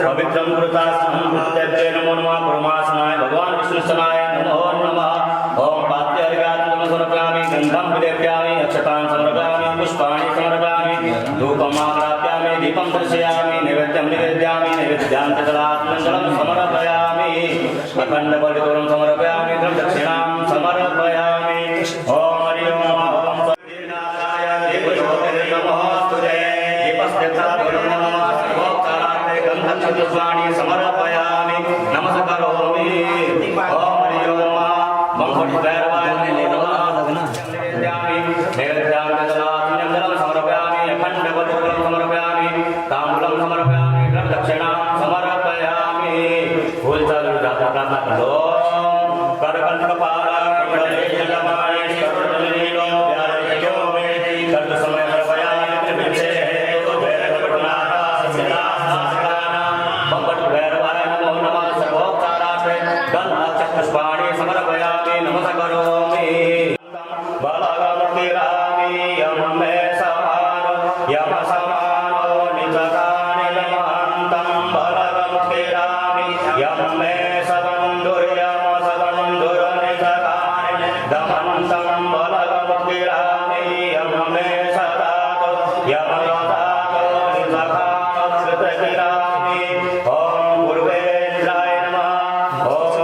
पवित्रं कृतास्ते नमो नमः परमात्मनाय भगवान विष्णुसनाय नमो नमः। ओम पाद्यार्घ्यात्मकं समर्पयामि, गन्धं विलेप्यामि, अक्षतां समर्पयामि, पुष्पाणि समर्पयामि, धूपम् आघ्रापयामि, दीपं दर्शयामि, नैवेद्यं निवेदयामि, नैवेद्यान्तरात्मजलं समर्पयामि, अखण्डबलितोरं समर्पयामि, दक्षिणां समर्पयामि। ओम हरि ओम ओम सद्गुरुनाथाय देवयोगिर्नमोऽस्तुते। चतुर्वाणी समर्पयामि, नमस्करोमि। ओम हरि ओम मंगलभैरवाय नमः। नैवेद्यान्तरात्मजलं समर्पयामि, अखण्डबलितोरं समर्पयामि, ताम्बूलं समर्पयामि, दक्षिणां समर्पयामि। फूल चालू प्रार्थना करो। करकंठपाला कुंडलेशलमाय सर्वजनीलो व्याजयो मे कर्त समय समर्पयामि, त्रिभिक्षे हेतु भैरवपटनाथा सिला पुष्पाणि समर्पयामि, नमस्करोमि। बलगमुक्तिरामि यं मे समानो यम समानो निजकानि लमहन्तं। बलगमुक्तिरामि यं मे सबन्धुर्यम सबन्धुर्निजकानि दमन्तं। बलगमुक्तिरामि यं मे सदातो यम सदातो निजकानो कृतकिरामि। ओम गुरुवेन्द्राय नमः। ओम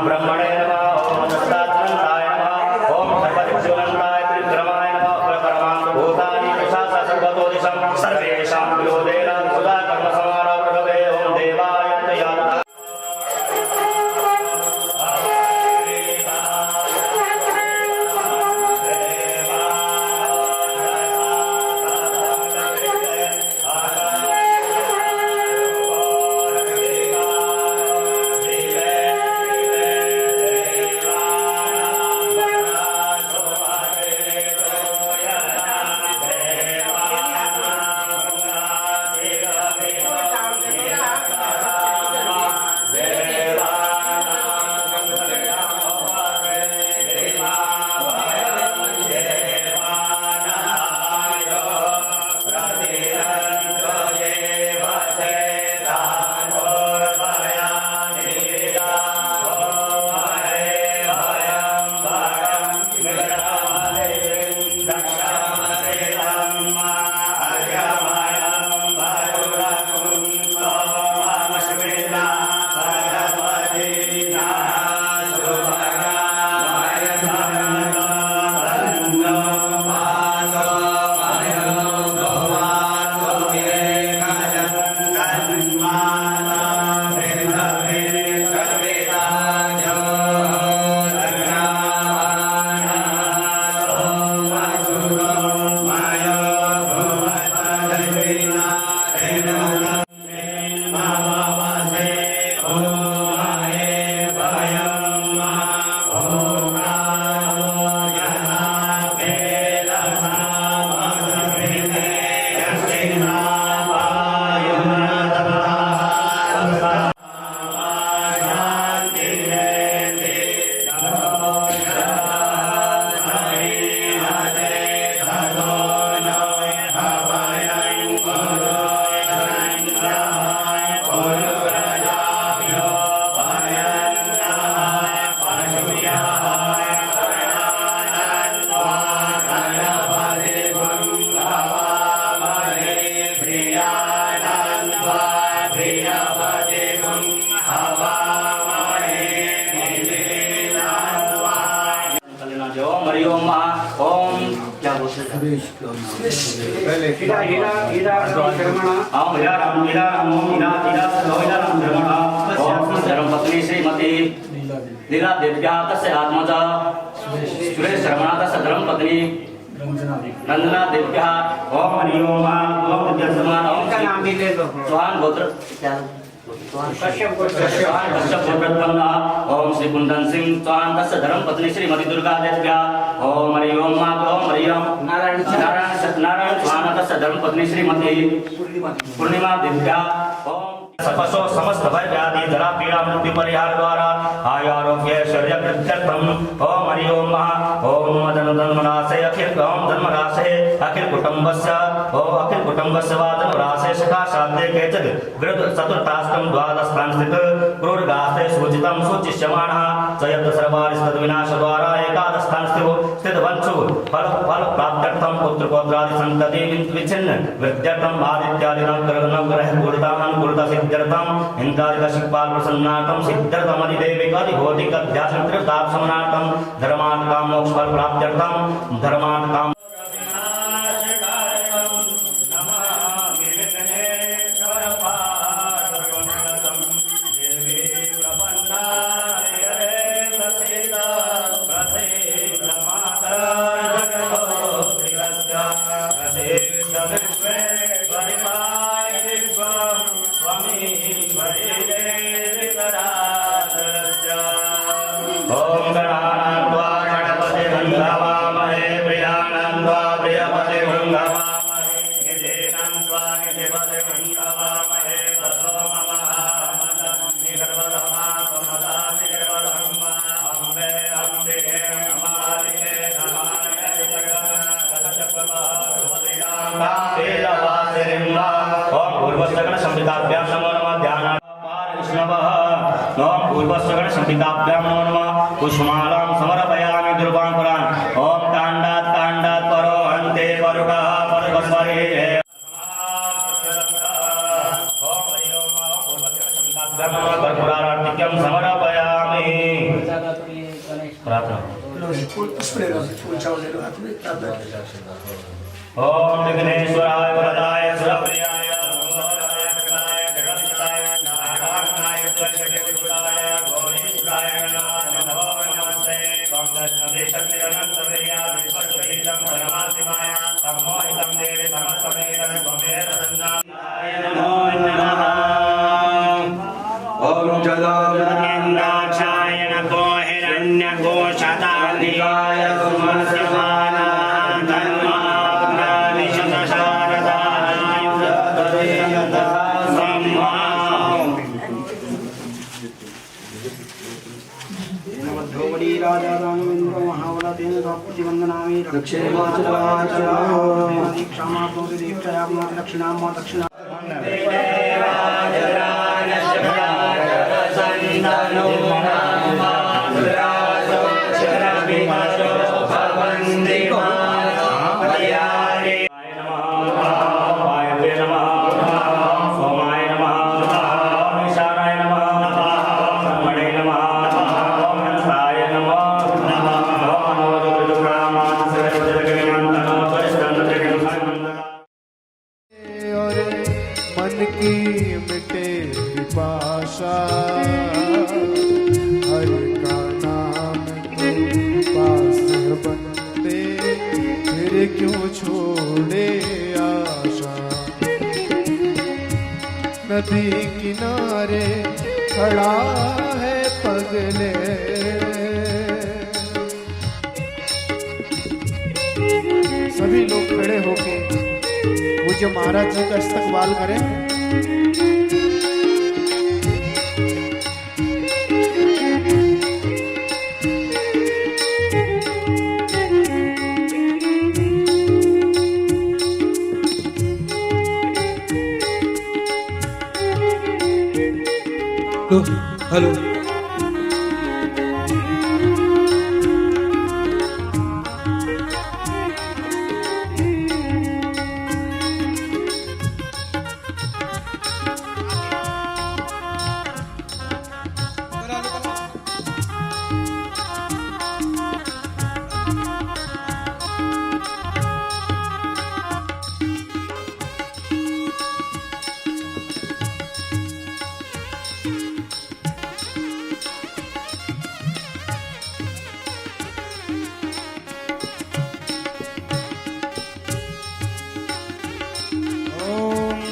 ब्रह्मणे नमः। ओम दत्तात्मन्ताय नमः। ओम सर्वदिक्सुनन्ताय त्रिविक्रमाय नमः। परमात्मभूतानि प्रशासा सर्वतोदिशं सर्वेषां विरोधेन सुधा कर्म समारोह प्रभवे। ओम देवाय तयाता धर्मपत्नी श्रीमती लीला देव्या तस्य आत्मजा सुरेश शर्मा तस्य धर्मपत्नी नंदना दिव्या ओम हरि ओम ओम विद्यासमान ओम का नाम भी ले लो। चौहान गोत्र कश्यप गोत्रत्मन्ना ओम श्री कुंदन सिंह चौहान तस्य धर्म पत्नी श्रीमती दुर्गा देव्या ओम हरि ओम हरि ओम नारायण चौहान तस्य धर्म पत्नी श्रीमती पूर्णिमा दिव्या ओम सपसो समस्त भय व्याधि जरा पीड़ा मृत्यु परिहार द्वारा आयु आरोग्य शौर्य प्रत्यर्थम ओम हरि ओम धर्मराशे अखिल ओम धर्मराशे अखिल कुटुंबस्य वा धर्मराशे सखा शाब्दे केचित् विरुद्ध चतुर्थाष्टम द्वादशस्थान स्थित क्रूरगास्ते सूचितम सूचिष्यमाणः चयत सर्वारिस्तद विनाश द्वारा एकादश स्थान स्थित वंशु फल प्राप्त्यर्थम पुत्र पौत्रादि संतति विच्छिन्न वृद्ध्यर्थम आदित्यादि नवग्रह पूर्णता सिद्ध्यर्थम इंद्रादि शिखपाल प्रसन्नार्थम सिद्ध्यर्थम अधिदेविक अधिभौतिक अध्यात्म त्रिताप समनार्थम धर्मार्थ काम मोक्ष फल प्राप्त्यर्थम धर्मार्थ काम ओम गणानान्त्वा गणपति गंगावामहे प्रियानन्त्वा प्रियपति गंगावामहे निधेनान्त्वा निधिपति गंगावामहे ततो ममः निगर्वधमा समदा निगर्वधम्मा अम्बे अम्बिके अमालिके धमाय जगन्नाथ ओम पूर्वस्तगण संहिताभ्यां नमो नमः ध्यानात् विष्णवः ओम पूर्वस्तगण संहिताभ्यां नमो नमः कुसुमालां समर्पयामि दुर्वांकुरान् ओम कांडात् परो हन्ते परुगः परुगस्वरे ओम हरि ओम पूर्वस्तगण संहिताभ्यां नमः कर्पूरार्तिक्यं समर्पयामि प्रार्थना ओम विघ्नेश्वराय वरदाय सुरप्रियाय ओम जलाय नको हिरण्य गोशतानिकाय राजा रामेंद्र महावला तेन रापति वंदनामि रक्षे दीक्षामात्मो दीक्षायात्मा दक्षिणाम दक्षिणा मन की मिटे पिपासा हरि का नाम तो पास बनते फिर क्यों छोड़े आशा नदी किनारे खड़ा है पगले सभी लोग खड़े होके पूज्य महाराज जी का इस्तकबाल करें। हेलो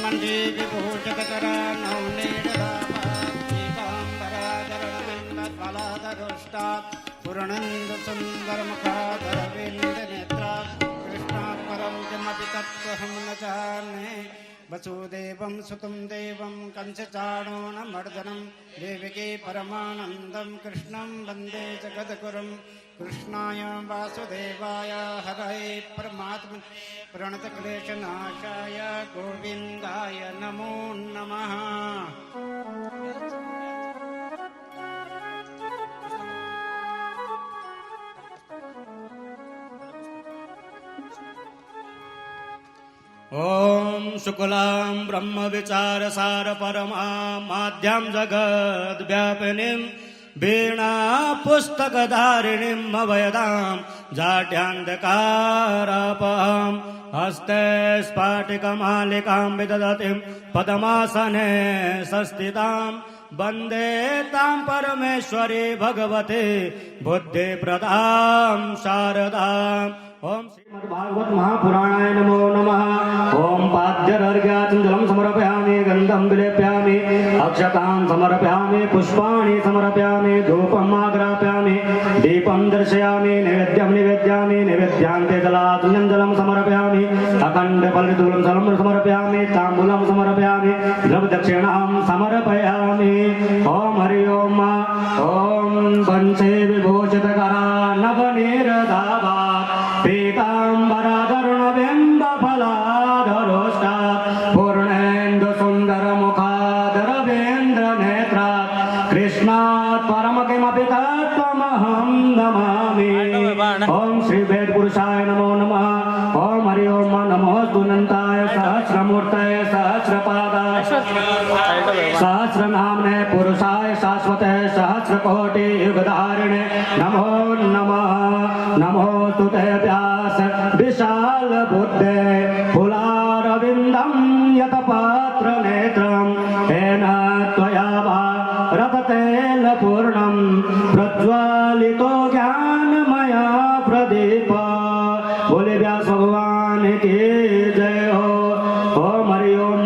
मंजे विभूषकतरा नवनीडदाम्बराधरणमिन्दफलाधरुष्टा पूर्णन्द सुन्दरमुखाधरविन्दनेत्रा कृष्णात् परं किमपि तत्त्वहं न जाने वसुदेवं सुतं देवं कंसचाणूरमर्दनं देवकी परमानन्दं कृष्णं वन्दे जगद्गुरुं कृष्णाय वासुदेवाय हरये परमात्मने प्रणतक्लेशनाशाय गोविन्दाय नमो नमः। ॐ शुक्लां ब्रह्मविचारसार परमा माद्यां जगद्व्यापिनीं वीणा पुस्तकधारिणीं अभयदां जाड्यान्धकारापहां हस्ते स्फाटिकमालिकां विदधतीं पद्मासने संस्थितां वन्दे तां परमेश्वरी भगवती बुद्धिप्रदां शारदाम्। ओम श्रीमद्भागवत महापुराणाय नमो नमः। ओम पाद्यर्घ्याचं जलं समर्पयामि, गन्धं विलेप्यामि, अक्षतां समर्पयामि, पुष्पाणि समर्पयामि, धूपम् आग्रापयामि, दीपं दर्शयामि, नैवेद्यं निवेद्यामि, नैवेद्यान्ते जलातुल्यं जलं समर्पयामि, अखण्डफलनिर्धूलं जलं समर्पयामि, ताम्बूलं समर्पयामि, द्रवदक्षिणां समर्पयामि। ओम हरि ओम। ओम वंशे विभूषितकरा नवनीरदाभा पीताम्बराधरुणबिम्बफलाधरोष्टा पूर्णेन्दु सुन्दरमुखाधरवेन्द्रनेत्रा कृष्णात् परं किमपि तत्त्वमहं नमामि। ओम श्री वेद पुरुषाय नमो नमः। ओम हरि ओम नमो अनन्ताय सहस्रमूर्तये सहस्रपादाय सहस्रनाम्ने पुरुषाय शाश्वते सहस्रकोटि युगधारिणे नमो नमः। नमो तुते व्यास विशाल बुद्धे फुलारविन्दं यतपात्र नेत्रं येन त्वया रततेलपूर्णं प्रज्वालितो ज्ञानमया प्रदीप। बोले व्यास भगवान की जय हो। ओम हरि ओम।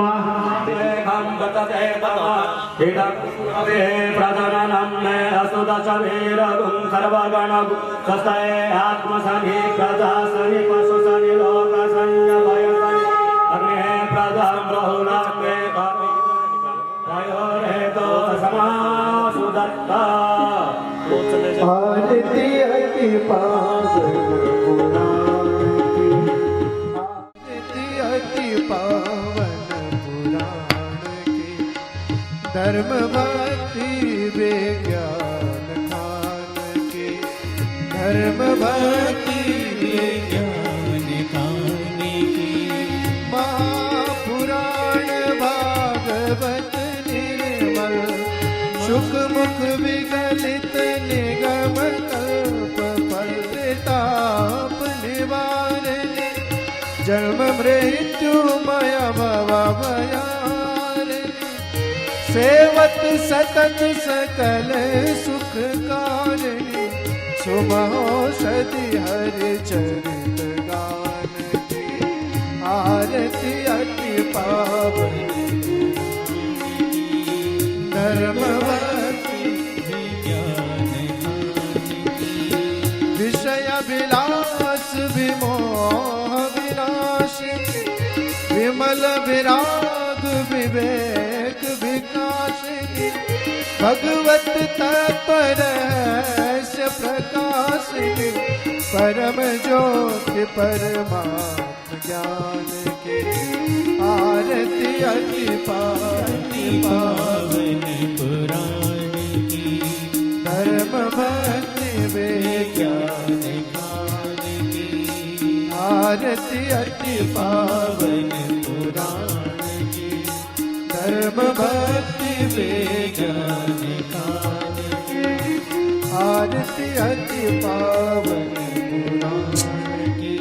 प्रजननं मे असुदशवीरगुं सर्वगणगुं स्वस्तये आत्मसनि प्रजासनि पशुसनि लोकसंयमयसनि अग्ने प्रजां बहुलाग्ने तयोरेतो समासु दत्ता। आरती अति पावन पुराण की, आरती अति पावन पुराण की, धर्म भक्ति विज्ञान खान की, धर्म भक्ति विज्ञान खान की, महापुराण भागवत निर्मल सुख मुख विगलित निगम कल्प फलताप निवारणे जन्म मृत्यु मय भव भयारिणे सेवत सतत सकल सुख कारिणी सुमहोषधि हरि चरित गान की, आरती अति पावन धर्म भक्ति विज्ञान विषय विलास विमोह विनाशिनी विमल विराग विवेक विकासिनी भगवत तत्परस्य प्रकाशिनी परम ज्योति परमात्म ज्ञान की, आरती अति पावन पुराण की, धर्म भक्ति विज्ञान खान की, आरती अति पावन पुराण की, धर्म भक्ति विज्ञान खान की, आरती अति पावन पुराण की।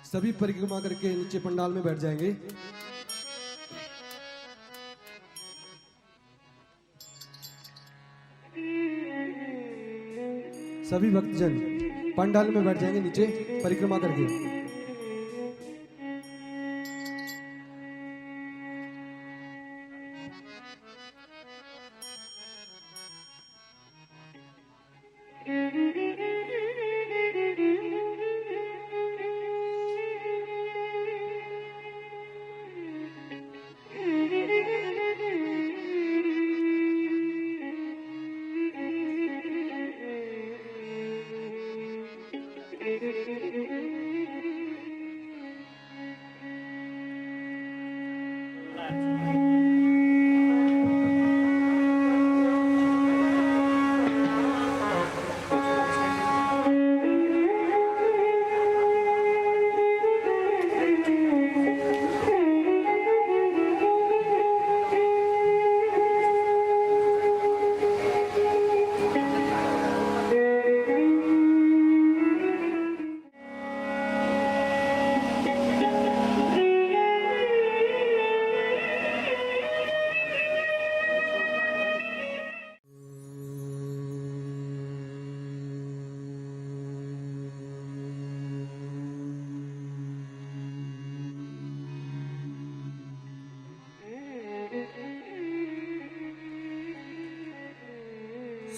सभी परिक्रमा करके नीचे पंडाल में बैठ जाएंगे। सभी भक्तजन पंडाल में बैठ जाएंगे नीचे परिक्रमा करके।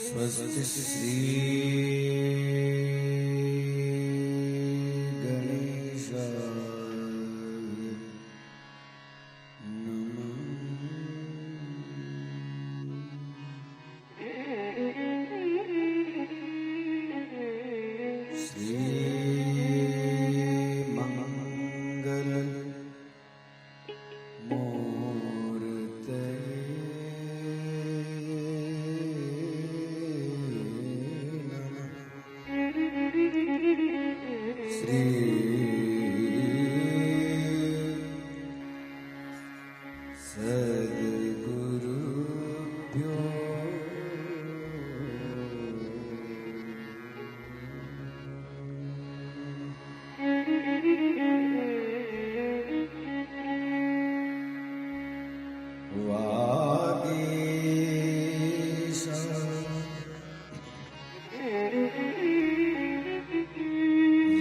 स्वस्ति श्री गणेशाय नमः। श्री मंगल सद्गुरुभ्यो वागीश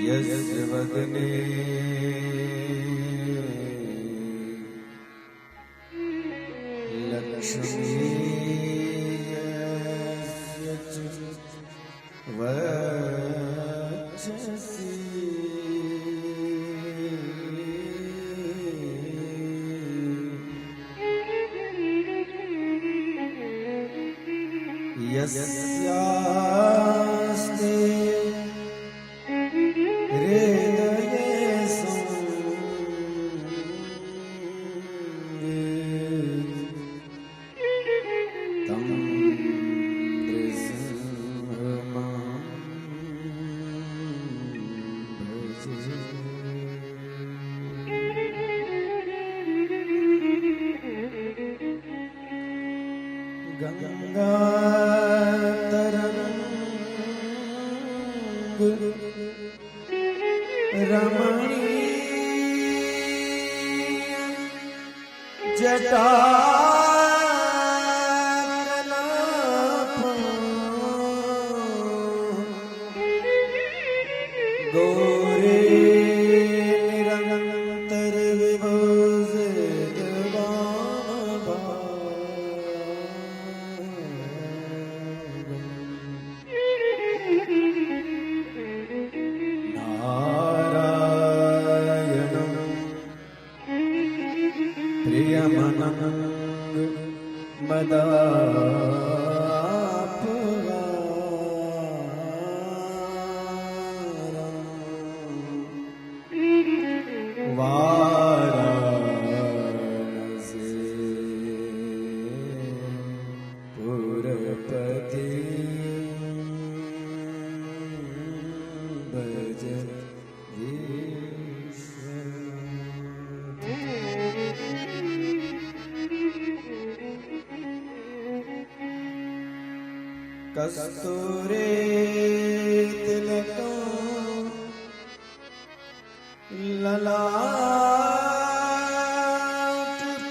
यस्य वदने लक्ष्मी वक्षसि यस्यास्ते हृदये तं नृसिंहमां भजे। गंगातरंग रमणीय जटाकलापं गौरे निरंतर विभूषित नारायणं प्रियमनं मदापहारं वाराणसी पुरपति भज कस्तूरे तिलकं ललाट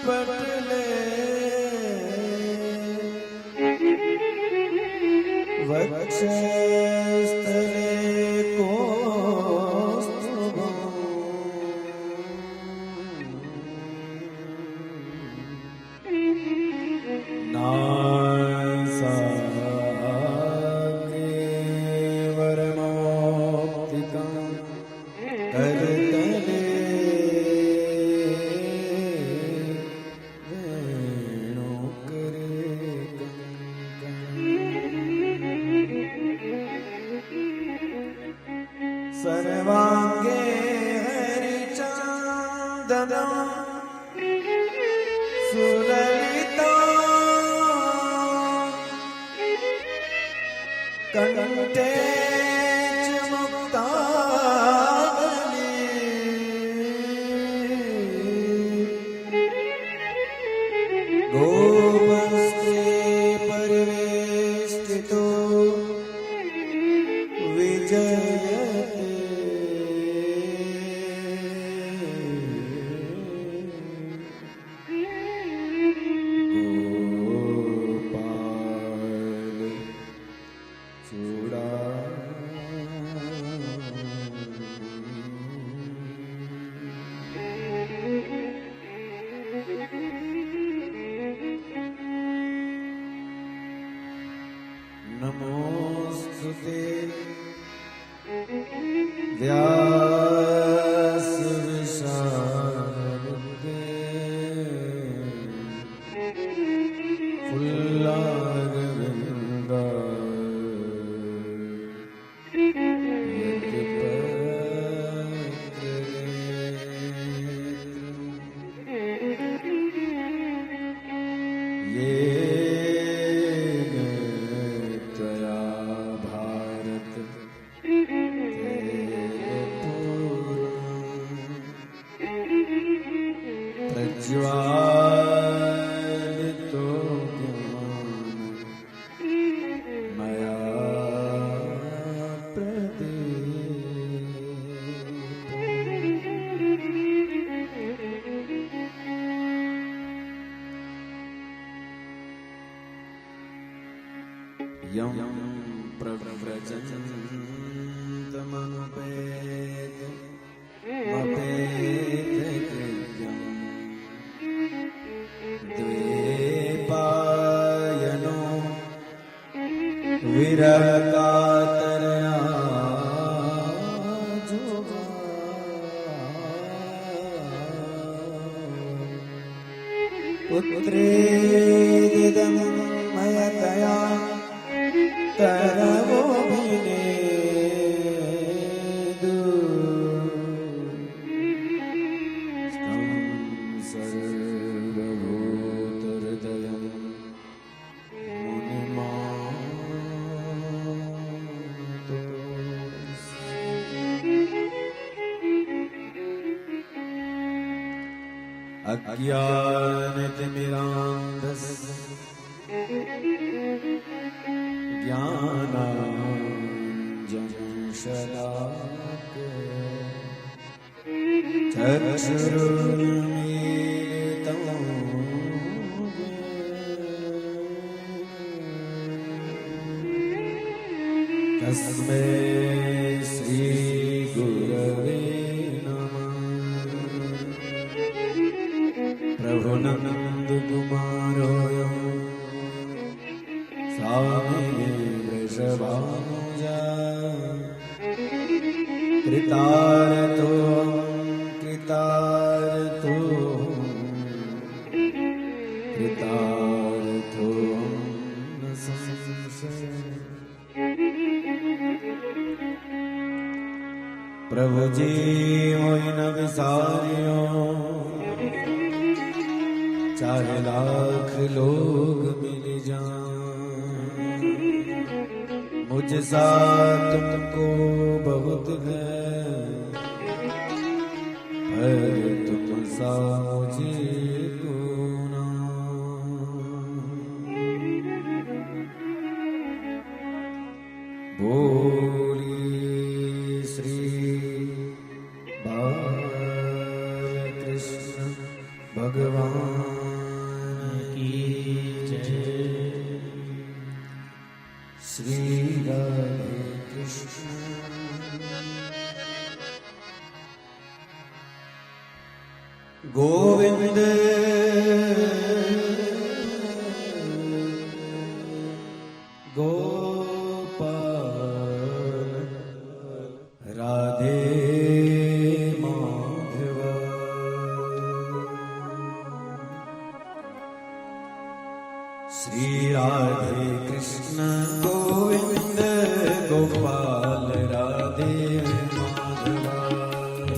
पटले वक्षस्थले नासाग्रे वरमौक्तिकं करतले वेणुकरे सर्वांगे हरिचंदनं सुललिता कंठे च मुक्तावली गोमस्ते परिवेष्टितो विजयते गोपाल चूड़ा नमोस्तुते व्यास विशारदे फुल्लारविंद येन त्वया भारत प्रज्वालितो ज्ञान मया प्रदीप्तो यं प्रव्रजन्तमनुपेतमपेतकृत्यं द्वैपायनो विरहकातरया जुगा पुत्रेदिदं मयतया तरवोभिनेदु स्तं सर्वभूतहृदयं मुनिमानतोऽस्मि। अज्ञानतिमिरान्धस्य ज्ञानाञ्जनशलाकया चक्षुरुन्मीलितं येन तस्मै श्रीगुरवे नमः। प्रभुनन्दकुमारोऽयं स्वामी वृषभानुजा कृतार्थो न संशय। प्रभु जी मोहि न विसारियो चाहे लाख लोग मिल जाएं, मुझ सा तुमको बहुत है पर तुम सा मुझे को ना। बोली श्री बालकृष्ण भगवान की जय। श्री राधे कृष्ण। गोविंद श्री राधे कृष्ण गोविंद गोपाल राधे माधवा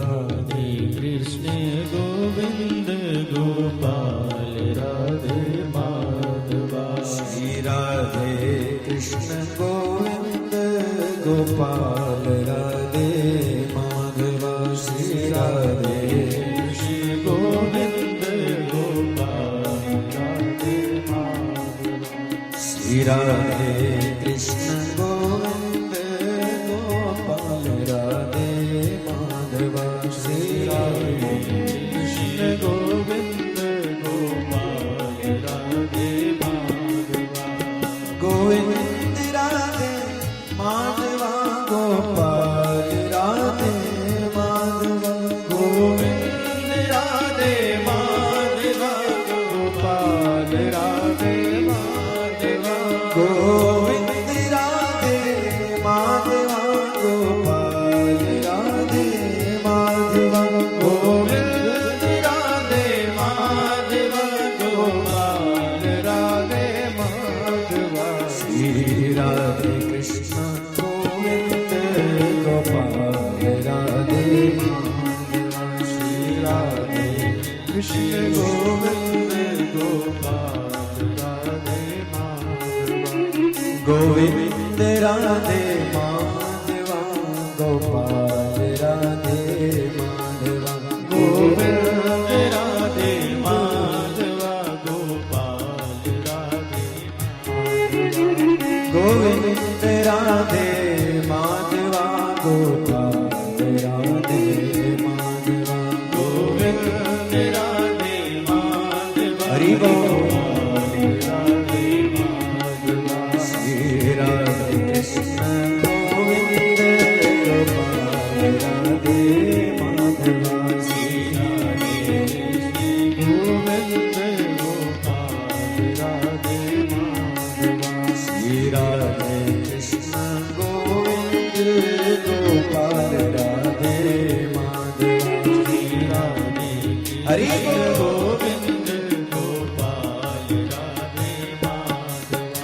राधे कृष्ण गोविंद गोपाल राधे माधवा श्री राधे कृष्ण गोविंद गोपाल राधे माधवा श्री राधे कृष्ण गोविंद गोपाल राधे माधवा श्री राधे कृष्ण गोविंद गोपाल राधे माधवा श्री राधे कृष्ण गोविंद गोपाल राधे माधवा गोविंद राधे माधवा गोपाल राधे माधवा गोविंद राधे माधवा गोपाल राधे माधवा गोविंद राधे माधवा गोपाल राधे माधवा गोविंद राधे माधवा गोपाल राधे माधवा श्री राधे कृष्ण गोविंद गोपाल राधे माधवा श्री राधे कृष्ण गोविंद गोपाल राधे माधवा गोविंद राधे माधवा गोपाल राधे माधवा गोविंद राधे माधवा गोपाल राधे गोविंद राधे माधवा गोपाल राधे माधवा गोविंद राधे माधवा हरि बोल राधे माधवा श्री राधे कृष्ण गोविंद गोपाल राधे माधवा श्री राधे कृष्ण गोविंद गोपाल राधे माधवा श्री राधे कृष्ण गोविंद गोपाल राधे माधवा श्री राधे हरि गोविंद गोपाल राधे माधवा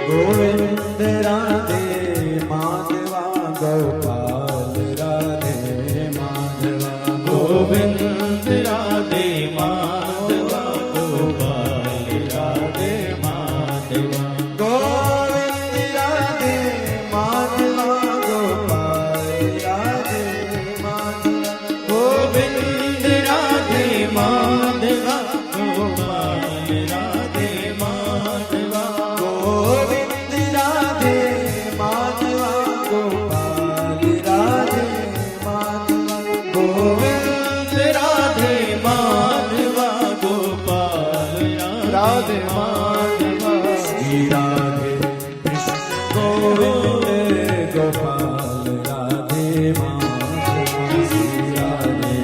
गोविंद राधे माधवा गोपाल राधे माधवा गोविंद राधे माधवा गोपाल राधे माधवा गोविंद राधे माधवा गोपाल राधे माधवा गोविंद राधे माधवा गोपाल राधे माधवा गोविंद राधे माधवा गोपाल राधे माधवा गोविंद राधे माधवा गोपाल राधे माधवा श्री राधे कृष्ण गोविंद गोपाल राधे माधवा श्री राधे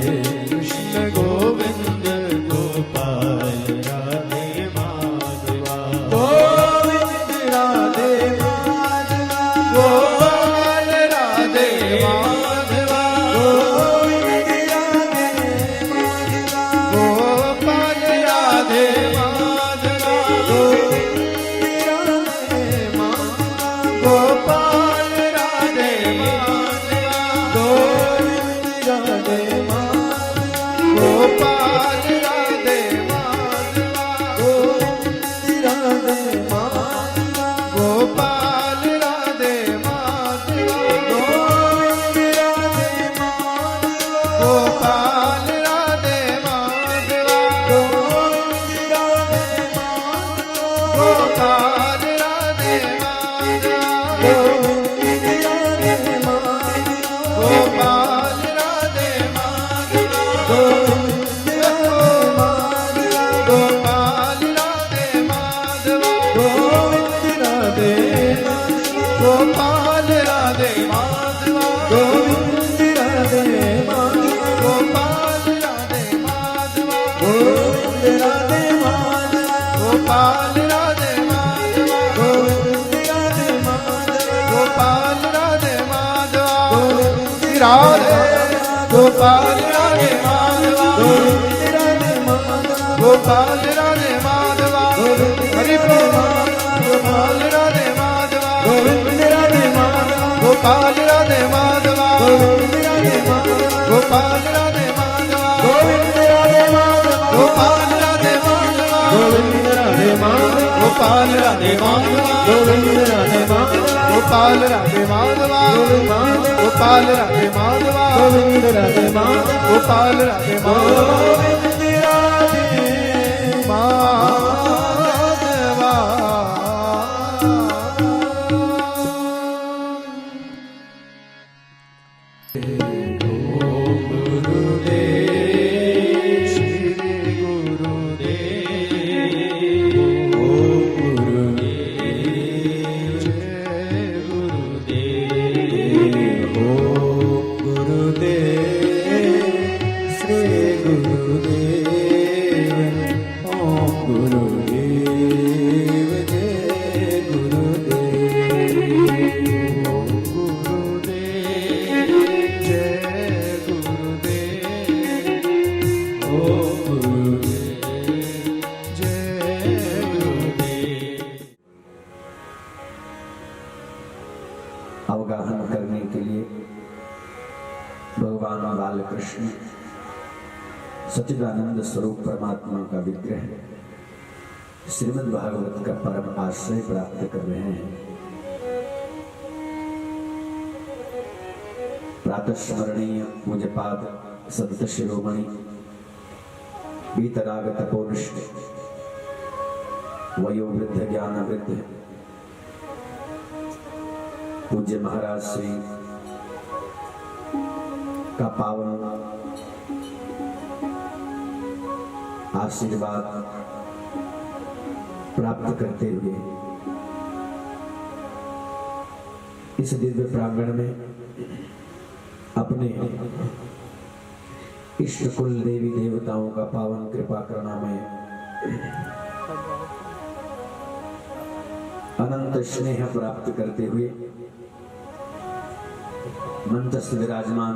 कृष्ण गोविंद गोपाल राधे माधवा गोविंद राधे माधवा गोपाल राधे माधवा गोविंद राधे माधवा गोपाल राधे माधवा गोविंद राधे माधवा गोपाल राधे माधवा गोविंद राधे माधवा गोपाल राधे माधवा राधे गोपाल राधे माधवा गोपाल राधे माधवा हरि बोल गोपाल राधे माधवा गोपाल राधे माधवा गोपाल राधे माधवा गोपाल राधे माधवा गोपाल राधे माधवा गोपाल राधे माधवा गोपाल राधे माधवा गोपाल राधे अवगाहन करने के लिए भगवान बालकृष्ण सच्चिदानंद स्वरूप परमात्मा का विग्रह श्रीमद् भागवत का परम आश्रय प्राप्त कर रहे हैं। प्रातः स्मरणीय पूज्यपाद संत शिरोमणि वीतराग तपोनिष्ठ वयोवृद्ध ज्ञान वृद्ध पूज्य महाराज श्री का पावन आशीर्वाद प्राप्त करते हुए इस दिव्य प्रांगण में अपने इष्ट कुल देवी देवताओं का पावन कृपा करना में अनंत स्नेह प्राप्त करते हुए मंचस्थ विराजमान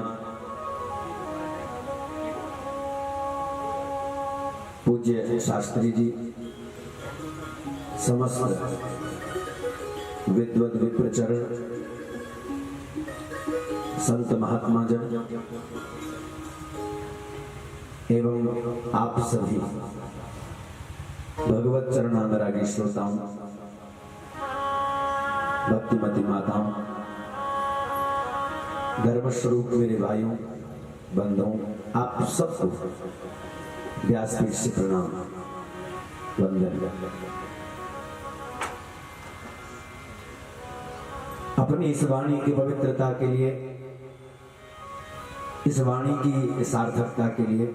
पूज्य शास्त्री जी, समस्त विद्वत विप्रचरण संत महात्मा जन एवं आप सभी भगवत चरणानुरागी श्रोताओं, भक्तिमती माताओं, धर्मस्वरूप मेरे भाइयों बंधुओं, आप सबको व्यासपीठ से प्रणाम वंदन। अपनी इस वाणी की पवित्रता के लिए, इस वाणी की सार्थकता के लिए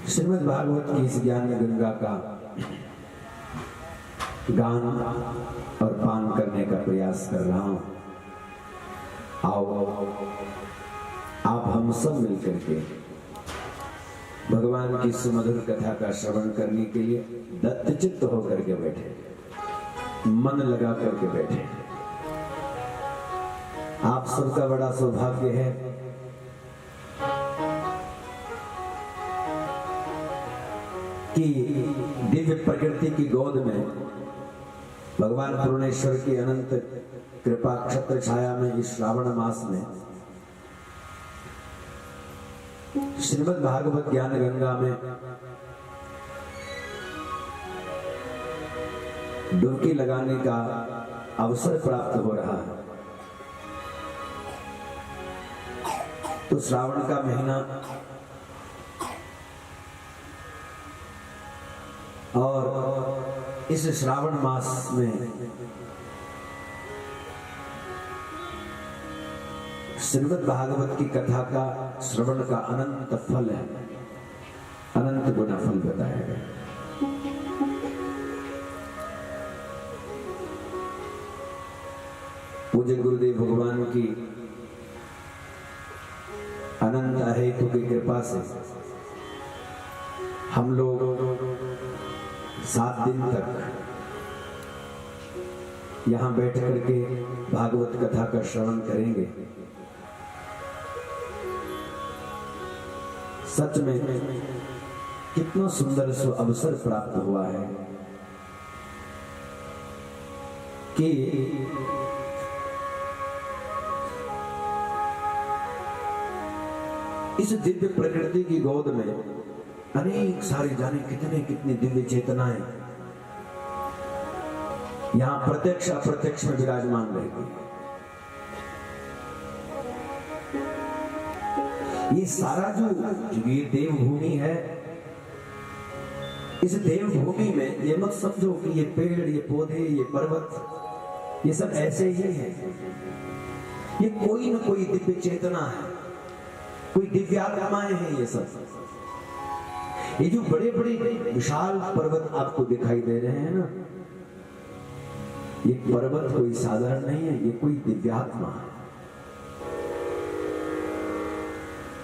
श्रीमद् भागवत की इस ज्ञान गंगा का गान और पान करने का प्रयास कर रहा हूं। आओ आप हम सब मिलकर के भगवान की सुमधुर कथा का श्रवण करने के लिए दत्तचित्त होकर के बैठे, मन लगा करके बैठे। आप सबका बड़ा सौभाग्य है कि दिव्य प्रकृति की गोद में भगवान पूर्णेश्वर की अनंत कृपा क्षत्र छाया में इस श्रावण मास में श्रीमद् भागवत ज्ञान गंगा में डुबकी लगाने का अवसर प्राप्त हो रहा है। तो श्रावण का महीना और इस श्रावण मास में श्रीमद् भागवत की कथा का श्रवण का अनंत फल है, अनंत गुना फल बताया गया। पूज्य गुरुदेव भगवान की अनंत अहेतु की कृपा से हम लोग 7 दिन तक यहाँ बैठ करके भागवत कथा का श्रवण करेंगे। सच में कितना सुंदर सो अवसर प्राप्त हुआ है कि इस दिव्य प्रकृति की गोद में अनेक सारे जाने कितने कितनी दिव्य चेतनाएं यहां प्रत्यक्ष अप्रत्यक्ष में विराजमान रहेगी। ये सारा जो ये देवभूमि है, इस देवभूमि में ये मत समझो कि ये पेड़, ये पौधे, ये पर्वत, ये सब ऐसे ही है। ये कोई न कोई दिव्य चेतना है, कोई दिव्यात्माएं हैं। ये सब ये जो बड़े बड़े विशाल पर्वत आपको दिखाई दे रहे हैं ना, ये पर्वत कोई साधारण नहीं है, ये कोई दिव्यात्मा है।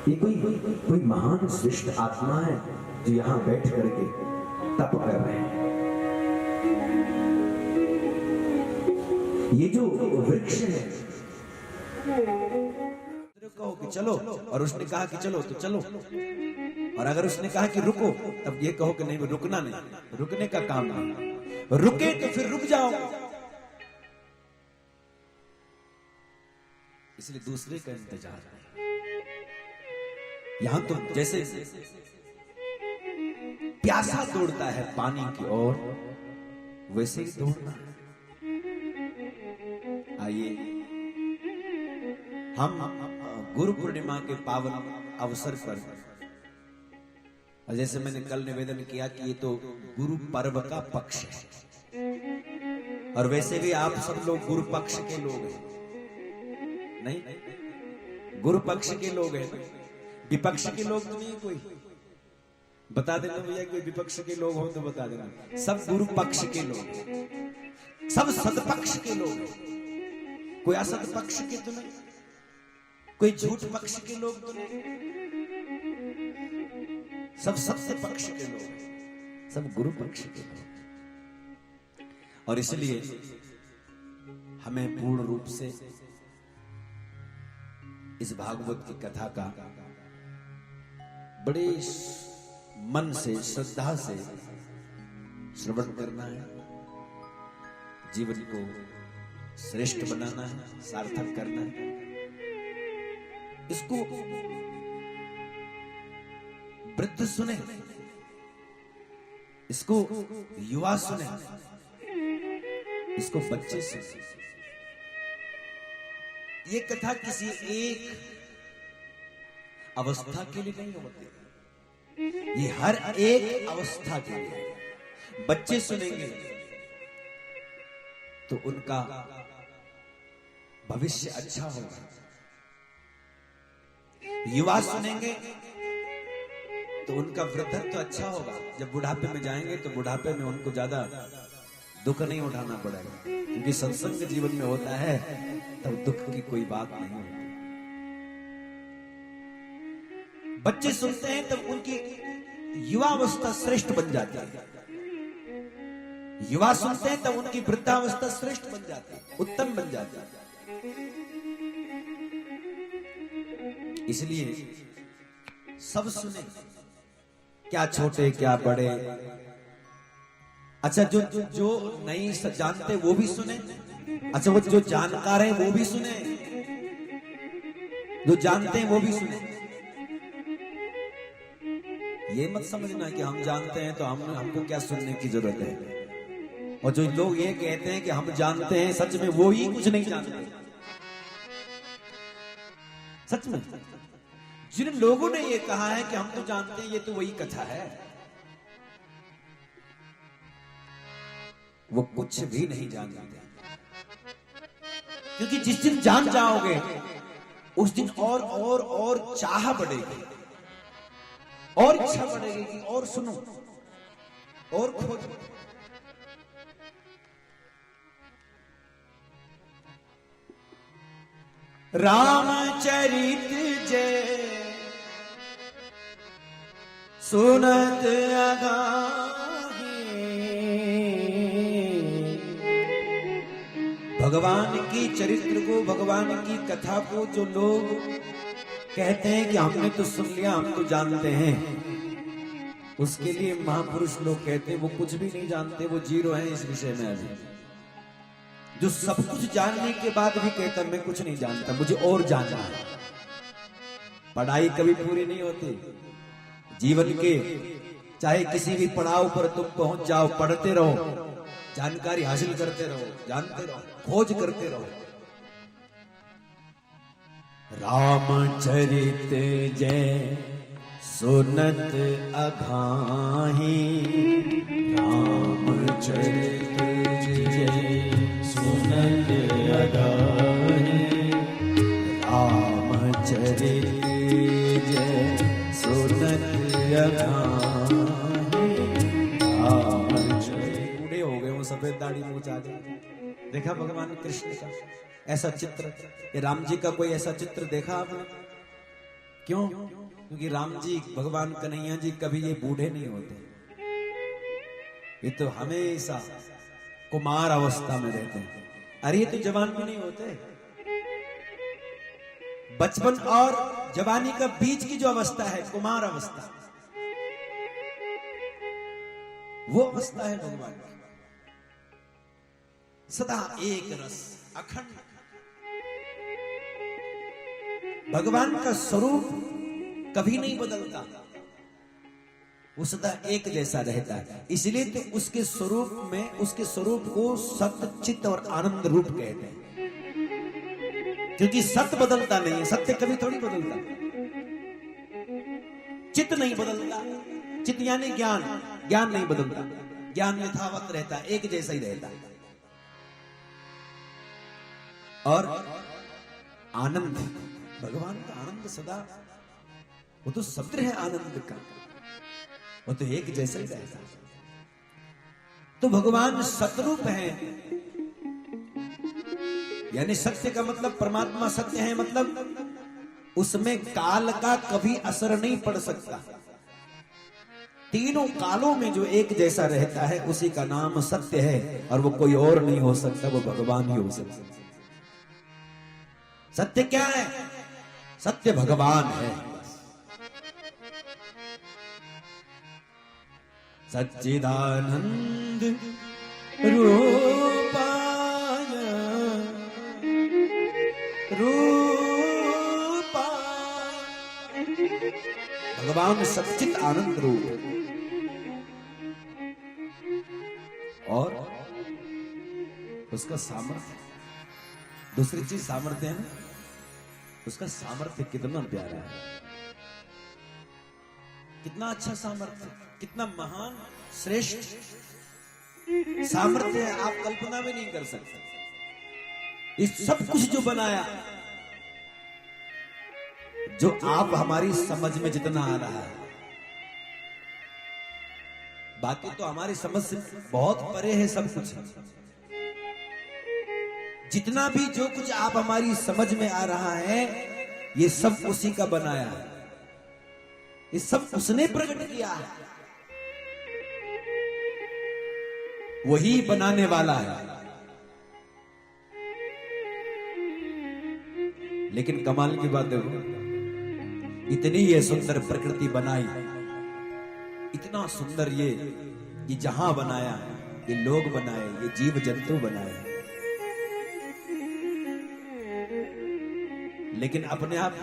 ये कोई महान श्रेष्ठ आत्मा है जो यहां बैठ करके तप कर रहे हैं। ये जो वृक्ष है, कहो कि चलो और उसने कहा कि चलो तो चलो, और अगर उसने कहा कि रुको तब ये कहो कि नहीं, रुकना नहीं, रुकने का काम नहीं, रुके तो फिर रुक जाओ। इसलिए दूसरे का इंतजार नहीं। यहां तो जैसे प्यासा दौड़ता है पानी की ओर, वैसे ही दौड़ना। आइए हम गुरु पूर्णिमा के पावन अवसर पर, और जैसे मैंने कल निवेदन किया कि ये तो गुरु पर्व का पक्ष है, और वैसे भी आप सब लोग गुरु पक्ष के लोग हैं, नहीं गुरु पक्ष के लोग हैं, विपक्ष के लोग तो नहीं। कोई बता देना भैया, कोई विपक्ष के लोग हो तो बता देना। सब गुरु पक्ष के लोग, सब सदपक्ष के लोग, कोई असत पक्ष के तो नहीं, कोई झूठ पक्ष के लोग तो नहीं, सब सत्य पक्ष के लोग, सब गुरु पक्ष के लोग। और इसलिए हमें पूर्ण रूप से इस भागवत की कथा का बड़े मन से, श्रद्धा से श्रवण करना है, जीवन को श्रेष्ठ बनाना है, सार्थक करना है। इसको वृद्ध सुने, इसको युवा सुने, इसको बच्चे सुने। ये कथा किसी एक अवस्था के लिए नहीं होती, ये हर एक अवस्था के लिए। बच्चे सुनेंगे तो उनका भविष्य अच्छा होगा, युवा सुनेंगे तो उनका वृद्धत्व अच्छा होगा। जब बुढ़ापे में जाएंगे तो बुढ़ापे में उनको ज्यादा दुख नहीं उठाना पड़ेगा, क्योंकि सत्संग जीवन में होता है तब दुख की कोई बात नहीं होती। बच्चे सुनते हैं तब उनकी युवावस्था श्रेष्ठ बन जाती है, युवा सुनते हैं तब उनकी वृद्धावस्था श्रेष्ठ बन जाती है, उत्तम बन जाती है। इसलिए सब सुने, क्या छोटे क्या बड़े। अच्छा, जो नहीं जानते वो भी सुने, अच्छा वो जो जानकार है वो भी सुने, जो जानते हैं वो भी सुने। ये मत समझना कि हम जानते हैं तो हमको क्या सुनने की जरूरत है। और जो लोग ये कहते हैं कि हम जानते हैं, सच में वो ही कुछ नहीं जानते। सच में जिन लोगों ने ये कहा है कि हम तो जानते हैं, ये तो वही कथा है, वो कुछ भी नहीं जानते। क्योंकि जिस दिन जान जाओगे उस दिन और चाह बढ़ेगी, और इच्छा बढ़ेगी कि और सुनो और खोजो। रामचरित जय सुनत अगाही, भगवान की चरित्र को, भगवान की कथा को जो लोग कहते हैं कि हमने तो सुन लिया, हम तो जानते हैं, उसके लिए महापुरुष लोग कहते हैं वो कुछ भी नहीं जानते, वो जीरो हैं इस विषय में। अभी जो सब कुछ जानने के बाद भी कहता मैं कुछ नहीं जानता, मुझे और जानना है। पढ़ाई कभी पूरी नहीं होती जीवन के, चाहे किसी भी पड़ाव पर तुम पहुंच जाओ, पढ़ते रहो, जानकारी हासिल करते रहो, जानते रहो, खोज करते रहो। रामचरित जय सुनत अघाही, रामचरित जय सुनत अघाही, रामचरित जय सुनत अघाही, रामचरित। बूढ़े हो गए, वो सफेद दाढ़ी मूछ आ गई। देखा भगवान कृष्ण का ऐसा चित्र, ये राम जी का कोई ऐसा चित्र देखा आपने? क्यों? क्योंकि राम जी, भगवान कन्हैया जी कभी ये बूढ़े नहीं होते, ये तो हमेशा कुमार अवस्था में रहते हैं। अरे ये तो जवान भी नहीं होते। बचपन और जवानी का बीच की जो अवस्था है, कुमार अवस्था, वो अवस्था है भगवान की। सदा एक रस अखंड। भगवान का स्वरूप कभी नहीं बदलता, वो सदा एक जैसा रहता है। इसलिए तो उसके स्वरूप में, उसके स्वरूप को सत्य, चित्त और आनंद रूप कहते हैं। क्योंकि सत्य बदलता नहीं है, सत्य कभी थोड़ी बदलता, चित्त नहीं बदलता। चित्त यानी ज्ञान, ज्ञान नहीं बदलता, ज्ञान यथावत रहता है, एक जैसा ही रहता है। और आनंद, भगवान का आनंद सदा, वो तो सत्र है आनंद का, वो तो एक जैसा ही रहता है। तो भगवान सतरूप है, यानी सत्य का मतलब परमात्मा सत्य है, मतलब उसमें काल का कभी असर नहीं पड़ सकता। तीनों कालों में जो एक जैसा रहता है उसी का नाम सत्य है, और वो कोई और नहीं हो सकता, वो भगवान ही हो सकता। सत्य क्या है? सत्य भगवान है। सच्चिदानंद रूपाय रूपाय, भगवान सच्चित आनंद रूप। और उसका सामर्थ्य, दूसरी चीज सामर्थ्य है ना, उसका सामर्थ्य कितना प्यारा है, कितना अच्छा सामर्थ्य, कितना महान श्रेष्ठ सामर्थ्य है, आप कल्पना भी नहीं कर सकते। इस सब कुछ जो बनाया, जो आप हमारी समझ में जितना आ रहा है, बाकी तो हमारी समझ से बहुत परे है सब कुछ। जितना भी जो कुछ आप हमारी समझ में आ रहा है, ये सब उसी का बनाया है, ये सब उसने प्रकट किया है, वही बनाने वाला है। लेकिन कमाल की बात देखो, इतनी ये सुंदर प्रकृति बनाई, इतना सुंदर ये जहां बनाया, ये लोग बनाए, ये जीव जंतु बनाए, लेकिन अपने आप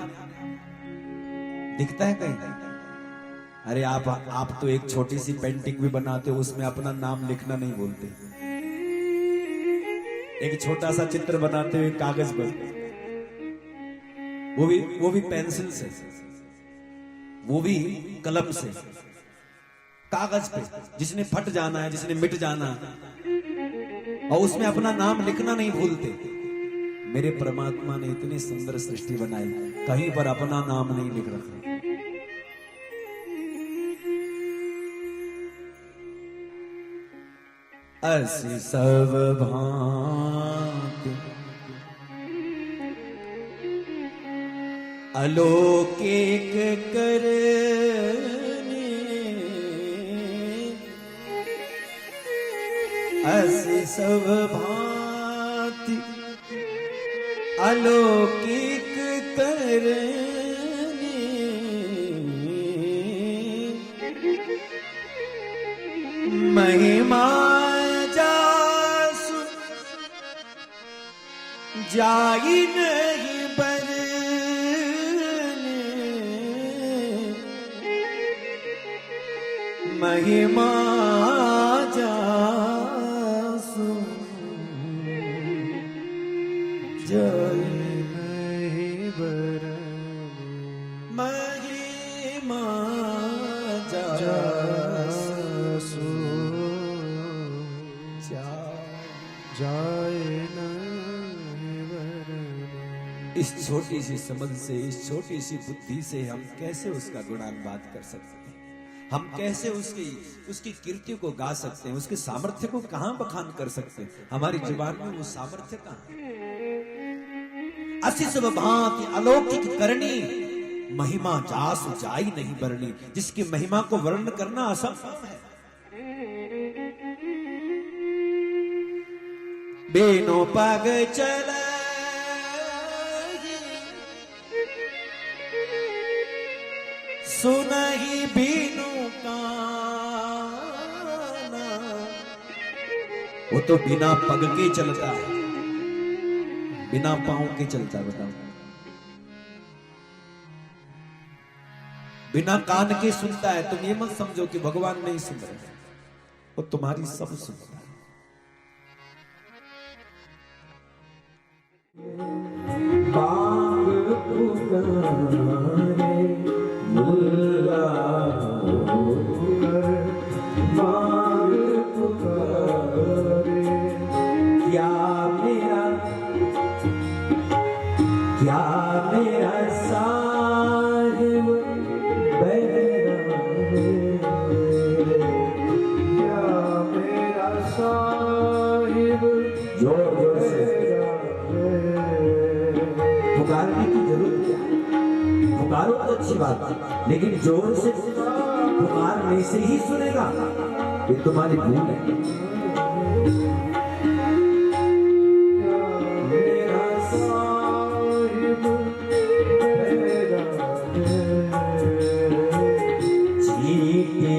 दिखता है कहीं? अरे आप तो एक छोटी सी पेंटिंग भी बनाते हो, उसमें अपना नाम लिखना नहीं बोलते। एक छोटा सा चित्र बनाते हुए कागज पर, वो भी पेंसिल से, वो भी कलम से, कागज पे, जिसने फट जाना है, जिसने मिट जाना है, और उसमें अपना नाम लिखना नहीं भूलते। मेरे परमात्मा ने इतनी सुंदर सृष्टि बनाई, कहीं पर अपना नाम नहीं लिख रखा। ऐसी सब भांति अलौकिक करने, ऐसी सब भांति अलौकिक करनी महिमा जासु जाई नहीं बरनी महिमा जासु जाई नहीं बरनी महिमा जासु जाए नहीं बरनी। इस छोटी सी समझ से, इस छोटी सी बुद्धि से हम कैसे उसका गुणानुवाद कर सकते हैं? हम कैसे उसकी कीर्ति को गा सकते हैं? उसके सामर्थ्य को कहां बखान कर सकते हैं? हमारी जुबान में वो सामर्थ्य कहां है? असी सब भांति अलौकिक करनी महिमा जासु जाई नहीं बरनी, जिसकी महिमा को वर्णन करना असंभव है। बेनो पग चल सुनहि बीनु काना। वो तो बिना पग के चलता है, बिना पांव के चलता है। बताओ, बिना कान के सुनता है। तुम ये मत समझो कि भगवान नहीं सुन रहे, वो तुम्हारी सब सुनता है। बाग पुकारे मुल्ला होकर, बाग पुकारे क्या मेरा साहिब बैरागे, क्या मेरा साहिब। जोर जोर से पुकारने की जरूरत क्या है? पुकारो तो अच्छी बात है, लेकिन जोर से पुकारने से ही सुनेगा, ये तुम्हारी भूल है। मेरा साहिब जीते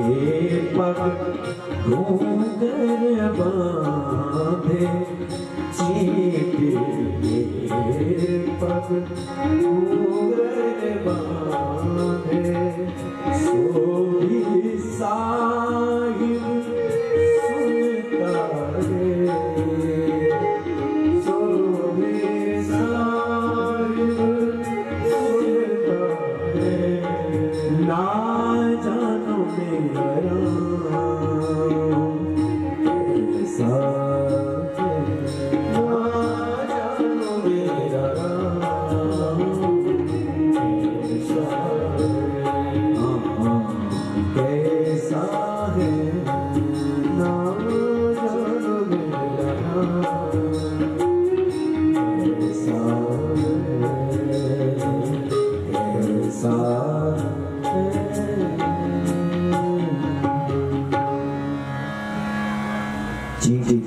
ये पग घूंघर बांधे, जीते पग घूंघर बांधे, सोई साहिब सुनता रे, सोई साहिब सुनता रे। ना जानो मेरा कैसा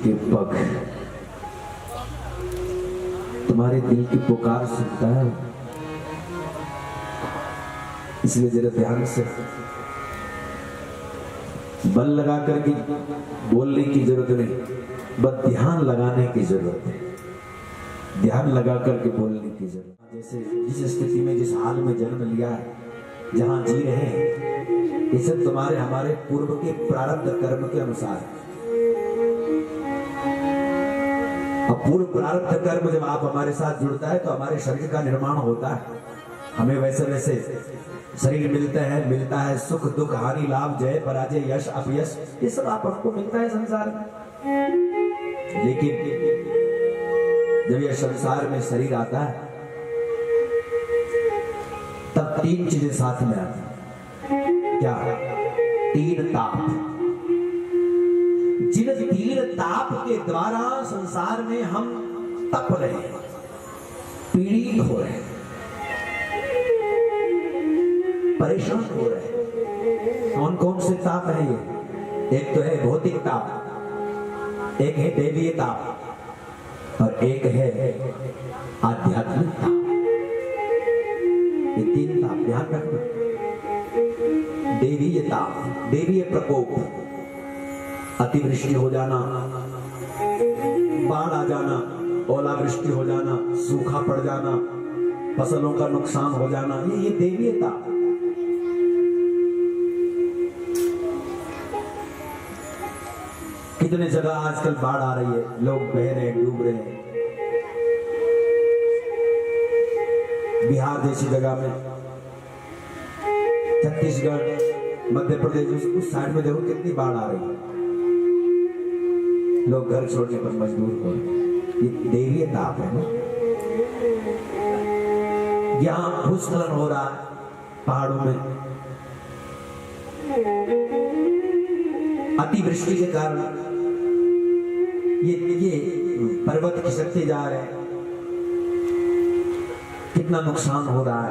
के पग तुम्हारे दिल की पुकार सुनता है, इसलिए जरा ध्यान से बल लगा करके बोलने की जरूरत नहीं, बस ध्यान लगाने की जरूरत है, ध्यान लगा करके बोलने की जरूरत। जैसे जिस स्थिति में, जिस हाल में जन्म लिया है, जहां जी रहे हैं, ये सब तुम्हारे हमारे पूर्व के प्रारब्ध कर्म के अनुसार है। अब पूर्व प्रारब्ध कर्म जब आप हमारे साथ जुड़ता है तो हमारे शरीर का निर्माण होता है, हमें वैसे वैसे शरीर मिलता है, सुख दुख हानि लाभ जय पराजय यश अपयश, ये सब आपको मिलता है संसार में। लेकिन जब यह संसार में शरीर आता है तब तीन चीजें साथ में आती हैं। क्या? तीन ताप। जिन तीन ताप के द्वारा संसार में हम तप रहे हैं, पीड़ित हो रहे हैं, परेशान हो रहे हैं। कौन कौन से ताप है ये? एक तो है भौतिक ताप, एक है दैवीय ताप, और एक है आध्यात्मिकता। ये तीन ताप ध्यान रखना। देवीयता, देवीय प्रकोप, अतिवृष्टि हो जाना, बाढ़ आ जाना, ओलावृष्टि हो जाना, सूखा पड़ जाना, फसलों का नुकसान हो जाना, ये देवीयता। कितने जगह आजकल बाढ़ आ रही है, लोग बह रहे हैं, डूब रहे हैं। बिहार जैसी जगह में, छत्तीसगढ़, मध्य प्रदेश, उस साइड में देखो कितनी बाढ़ आ रही है, लोग घर छोड़ने पर मजबूर हो रहे हैं। ये देवीय ताप है ना। यहाँ भूस्खलन हो रहा है पहाड़ों में, अतिवृष्टि के कारण ये पर्वत खिसकते जा रहे हैं, कितना नुकसान हो रहा है।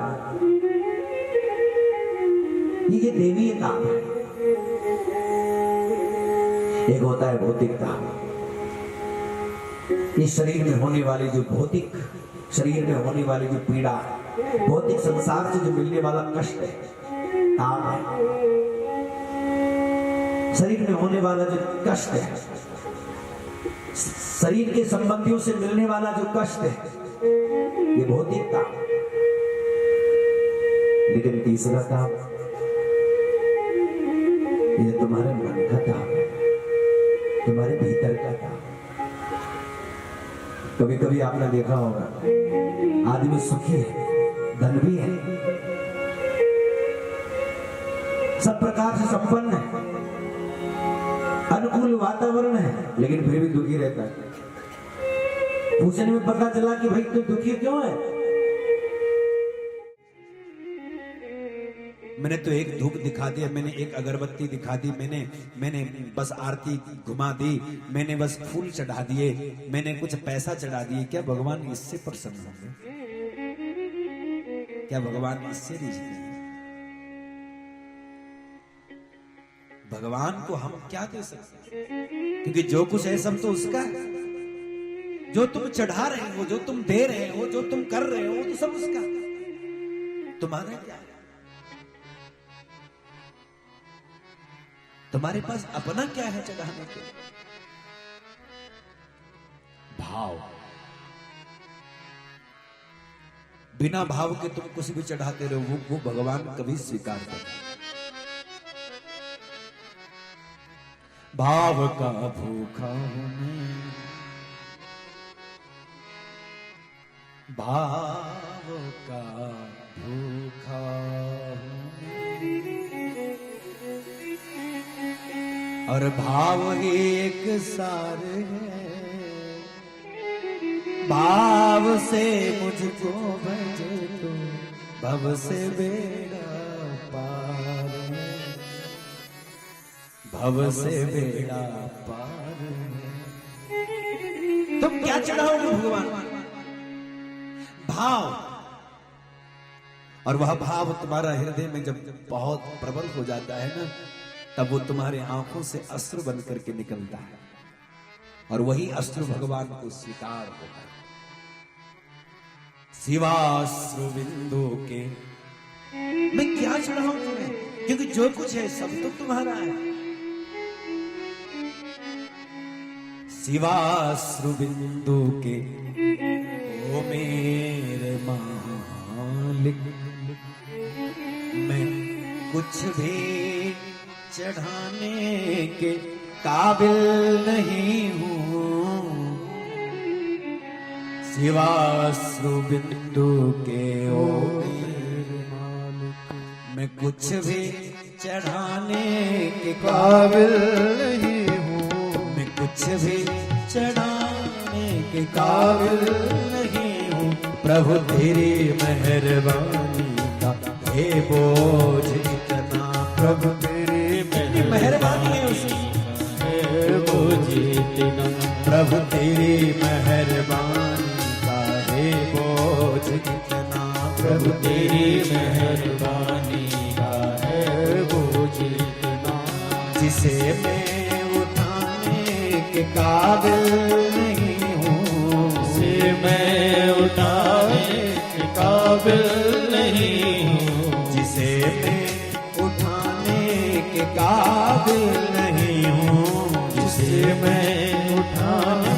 ये देवीय ताप है। एक होता है भौतिक ताप। इस शरीर में होने वाली जो भौतिक, शरीर में होने वाली जो पीड़ा, भौतिक संसार से जो मिलने वाला कष्ट है, ताप है। शरीर में होने वाला जो कष्ट है, शरीर के संबंधियों से मिलने वाला जो कष्ट है, ये भौतिक ताप। लेकिन तीसरा ताप, ये तुम्हारे मन का ताप है, तुम्हारे भीतर का ताप। कभी कभी आपने देखा होगा, आदमी सुखी है, धन भी है, सब प्रकार से संपन्न है, अनुकूल वातावरण है, लेकिन फिर भी दुखी रहता है। पूछने में पता चला कि भाई तू दुखी क्यों है? मैंने तो एक धूप दिखा दिया, मैंने एक अगरबत्ती दिखा दी, मैंने बस आरती घुमा दी, मैंने बस फूल चढ़ा दिए, मैंने कुछ पैसा चढ़ा दिए। क्या भगवान इससे प्रसन्न होंगे? क्या भगवान इससे रिझते हैं? भगवान को हम क्या दे सकते हैं? क्योंकि जो कुछ है सब तो उसका है। जो तुम चढ़ा रहे हो, जो तुम दे रहे हो, जो तुम कर रहे हो, तो सब उसका। तुम्हारा क्या है? तुम्हारे पास अपना क्या है चढ़ाने के? भाव। बिना भाव के तुम कुछ भी चढ़ाते रहो, वो भगवान कभी स्वीकार करते। भाव का भूखा हूं मैं, भाव का भूखा हूं मैं, और भाव एक सार है। भाव से मुझको भजे तो भव से बेड़ा पार है, भव से बेड़ा पार है। तुम क्या चढ़ाओगे भगवान? भाव। और वह भाव तुम्हारा हृदय में जब बहुत प्रबल हो जाता है ना, तब वो तुम्हारे आंखों से अश्रु बन करके निकलता है, और वही अश्रु भगवान को स्वीकार होता है। शिवाश्रु बिंदु के मैं क्या चढ़ाऊं तुम्हें, क्योंकि जो कुछ है सब तो तुम्हारा है। शिवाश्रु बिंदु के ओ मेरे मालिक, मैं कुछ भी चढ़ाने के काबिल नहीं हूँ। शिवाश्रु बिंदु के ओ मेरे मालिक, मैं कुछ भी चढ़ाने के काबिल नहीं हूँ। मैं कुछ भी चढ़ाने के काबिल नहीं हूँ। प्रभु तेरी मेहरबानी का हे बोझ इतना, प्रभु तेरी मेहरबानी है उसकी बोझ इतना, प्रभु तेरी मेहरबानी का हे बोझ इतना, प्रभु तेरी मेहरबानी का है बोझ इतना, जिसे मैं उठाने के काबिल नहीं हूँ। उठाने के काबिल नहीं हूँ, जिसे मैं उठाने के काबिल नहीं हूँ, जिसे मैं उठाने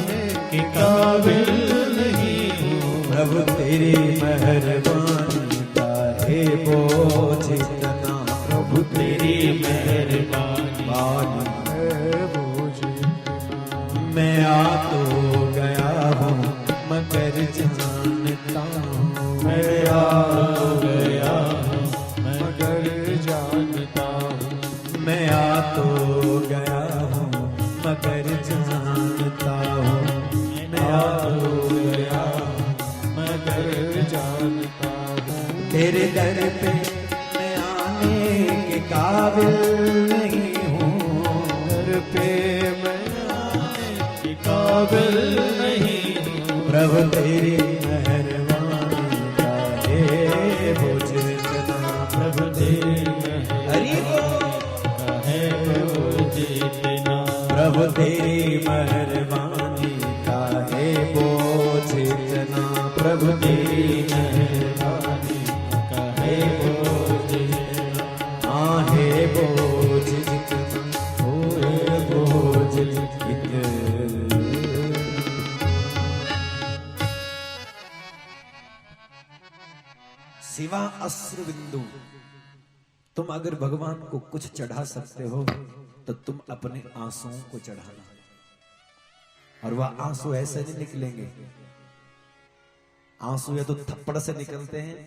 के काबिल नहीं हूँ। प्रभु तेरी मेहरबानी का है बोझ इतना, प्रभु तेरी मेहरबानी बानी है बोझ इतना। मैं आ तो गया हूँ मगर जानता हूँ, मैं आ गया हूँ मगर जानता हूँ, मैं आ तो गया हूँ मगर जानता हूँ, मैं आ तो गया मगर जानता हूँ। तेरे दर पे मैं आने के काबिल नहीं हूँ, दर पे मैं आने के काबिल नहीं हूँ। प्रभु तेरी मेहरबानी का है बोझ इतना, प्रभु तेरी हरि का है बोझ इतना। प्रभु तेरी मेहरबानी का है बोझ इतना, प्रभु तेरी मेहरबानी का है बोझ इतना। हाँ है बोझ इतना, होए बोझ इतना। सिवा अश्रु बिंदु, तुम अगर भगवान को कुछ चढ़ा सकते हो तो तुम अपने आंसुओं को चढ़ाना, और वह आंसू ऐसे नहीं निकलेंगे। आंसू या तो थप्पड़ से निकलते हैं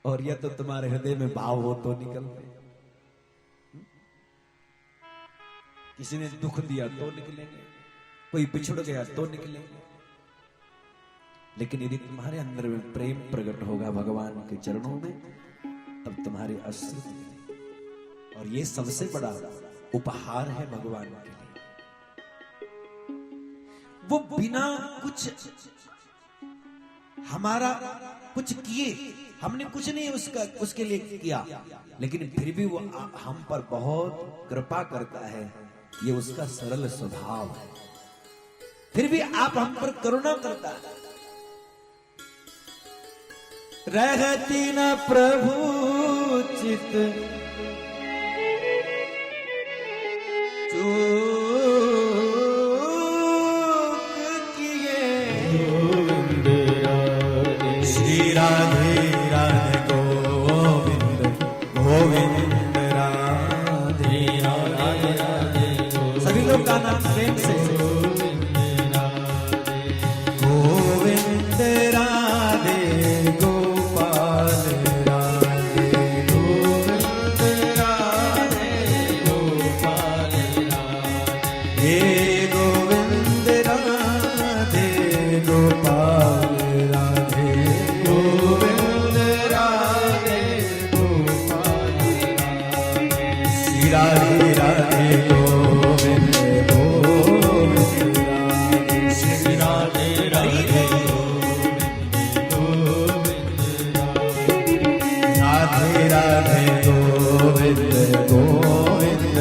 और या तो तुम्हारे हृदय में भाव हो तो निकलते हैं। किसी ने दुख दिया तो निकलेंगे, कोई बिछुड़ गया तो निकलेंगे, लेकिन यदि तुम्हारे अंदर में प्रेम प्रकट होगा भगवान के चरणों में, तब तुम्हारे अश्रु निकलेंगे। और ये सबसे बड़ा उपहार है भगवान के लिए। वो बिना कुछ हमारा कुछ किए, हमने कुछ नहीं उसके लिए किया, लेकिन फिर भी वो हम पर बहुत कृपा करता है। ये उसका सरल स्वभाव है। फिर भी आप हम पर करुणा करता है। रहती न प्रभु चित चूक किए, श्री राधे राधे गोविंद गोविंद राधे राधे राधे। सभी लोग का नाम प्रेम से गोविंद राधे गोपाल राधे, गोविंद राधे गोपाल राधे, हे गोविंद राधे गोपाल राधे, गोविंद राधे गोपाल राधे, श्री राधे राधे गोविंद गोविंद राधे, श्री राधे राधे राधे राधे गोविंद गोविंद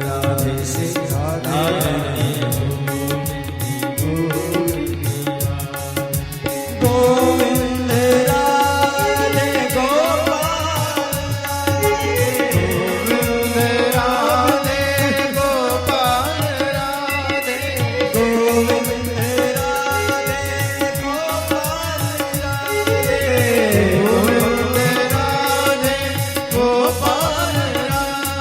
राधे, श्री राधे गोविंद राधे गोपाल गोविंद राधे गोपाल राधे, गोविंद राधे गोपाल राधे, गोविंद राधे गोपाल राधे,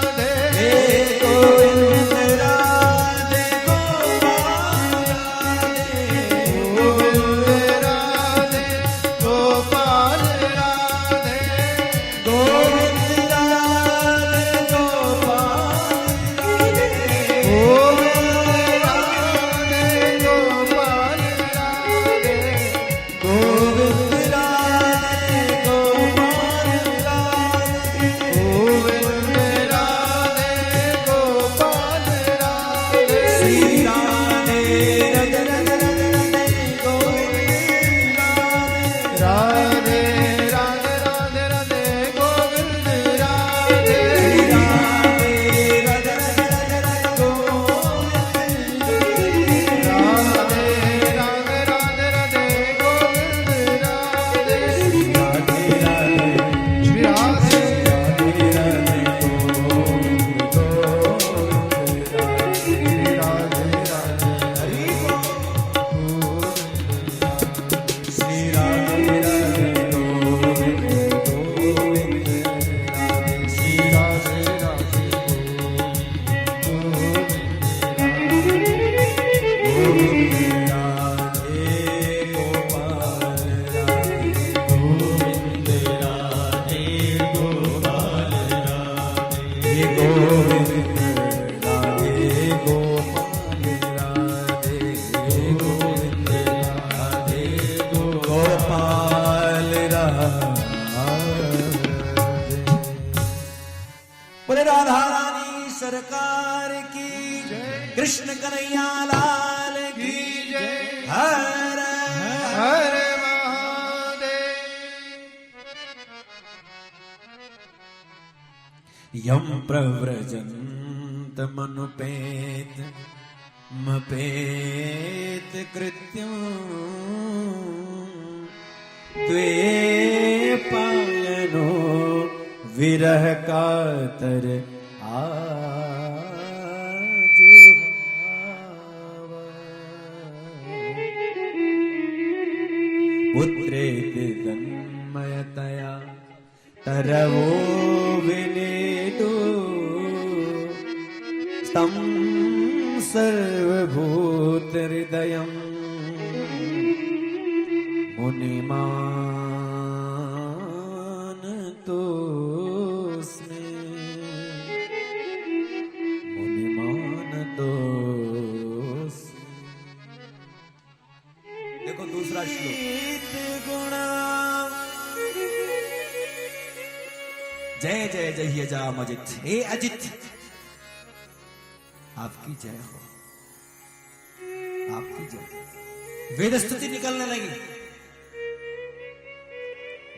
गोविंद राधे गोपाल राधे गोविंद राधे गोपाल राधे। बोले राधा रानी सरकार की, कृष्ण कन्हैया लाल की जय। हर हर महादेव। यम प्रव्रजन्त मनुपेत मपेत कृत्यं द्वे पायनो विरह कातर आजुहाव। पुत्रेति तन्मयतया तरवो विनेदु तं सर्वभूत हृदयं मुनिमानतोऽस्मि मुनिमानतोऽस्मि। देखो दूसरा श्लोक। गुणा जय जय जय यजाम अजित। हे अजित, आपकी जय हो, आपकी जय। वेद स्तुति निकलने लगी।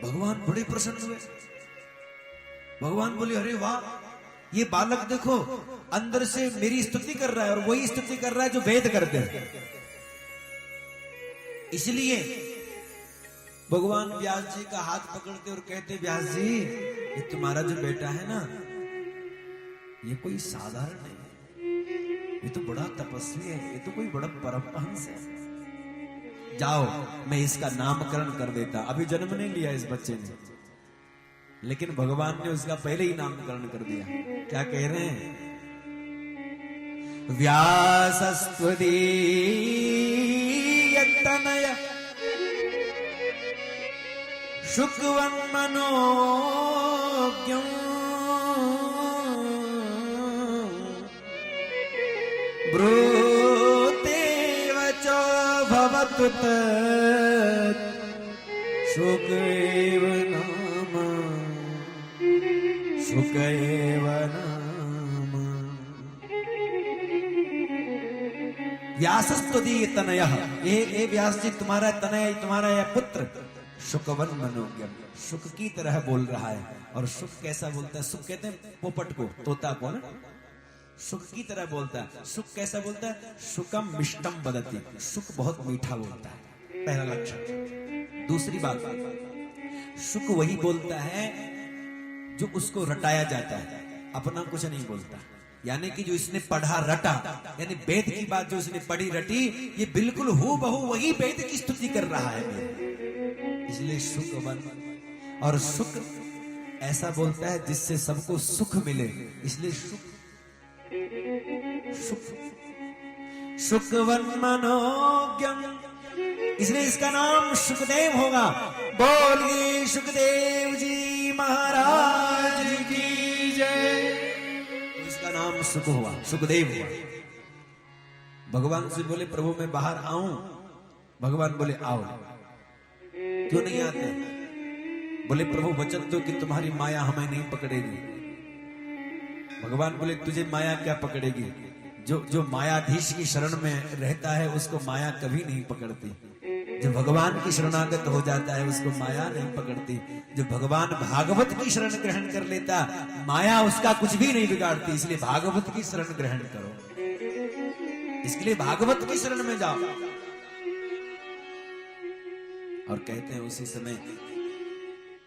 भगवान बड़े प्रसन्न हुए। भगवान बोले अरे वाह, ये बालक देखो अंदर से मेरी स्तुति कर रहा है और वही स्तुति कर रहा है जो वेद करते हैं। इसलिए भगवान व्यास जी का हाथ पकड़ते और कहते व्यास जी, ये तुम्हारा जो बेटा है ना, ये कोई साधारण नहीं है, ये तो बड़ा तपस्वी है, ये तो कोई बड़ा परमहंस है। जाओ मैं इसका नामकरण कर देता। अभी जन्म नहीं लिया इस बच्चे ने, लेकिन भगवान ने उसका पहले ही नामकरण कर दिया। क्या कह रहे हैं? व्यासस्त्वदीयतनय शुकवन्मनोज्ञम् ब्रूतेव च भवतु तत् शुक एव नाम, शुक एव नाम। व्यासस्त्वदीयतनयः, ये व्यास जी तुम्हारा तनय, तुम्हारा यह पुत्र शुकवन मनोज्ञम, शुक की तरह बोल रहा है। और शुक कैसा बोलता है? शुक कहते हैं पोपट को, तोता को ना, शुक की तरह बोलता है। शुक कैसा बोलता है? शुकम मिष्टम वदति, शुक बहुत मीठा बोलता है, पहला लक्षण। दूसरी बात, शुक वही बोलता है जो उसको रटाया जाता है, अपना कुछ नहीं बोलता। यानी कि जो इसने पढ़ा रटा, यानी वेद की बात जो इसने पढ़ी रटी, ये बिल्कुल हूबहू वही वेद की स्तुति कर रहा है। इसलिए शुकवन। और शुक ऐसा बोलता है जिससे सबको सुख मिले, इसलिए शुक शुक शुकवन मनोज्ञम, इसलिए इसका नाम सुखदेव होगा। बोलिए सुखदेव जी महाराज की जय। इसका नाम सुख हुआ, सुखदेव हुआ। भगवान से बोले प्रभु मैं बाहर आऊं? भगवान बोले आओ। क्यों नहीं आते? बोले प्रभु वचन दो कि तुम्हारी माया हमें नहीं पकड़ेगी। भगवान बोले तुझे माया क्या पकड़ेगी? जो मायाधीश की शरण में रहता है उसको माया कभी नहीं पकड़ती। जो भगवान की शरणागत हो जाता है उसको माया नहीं पकड़ती। जो भगवान भागवत की शरण ग्रहण कर लेता, माया उसका कुछ भी नहीं बिगाड़ती। इसलिए भागवत की शरण ग्रहण करो, इसके लिए भागवत की शरण में जाओ। और कहते हैं उसी समय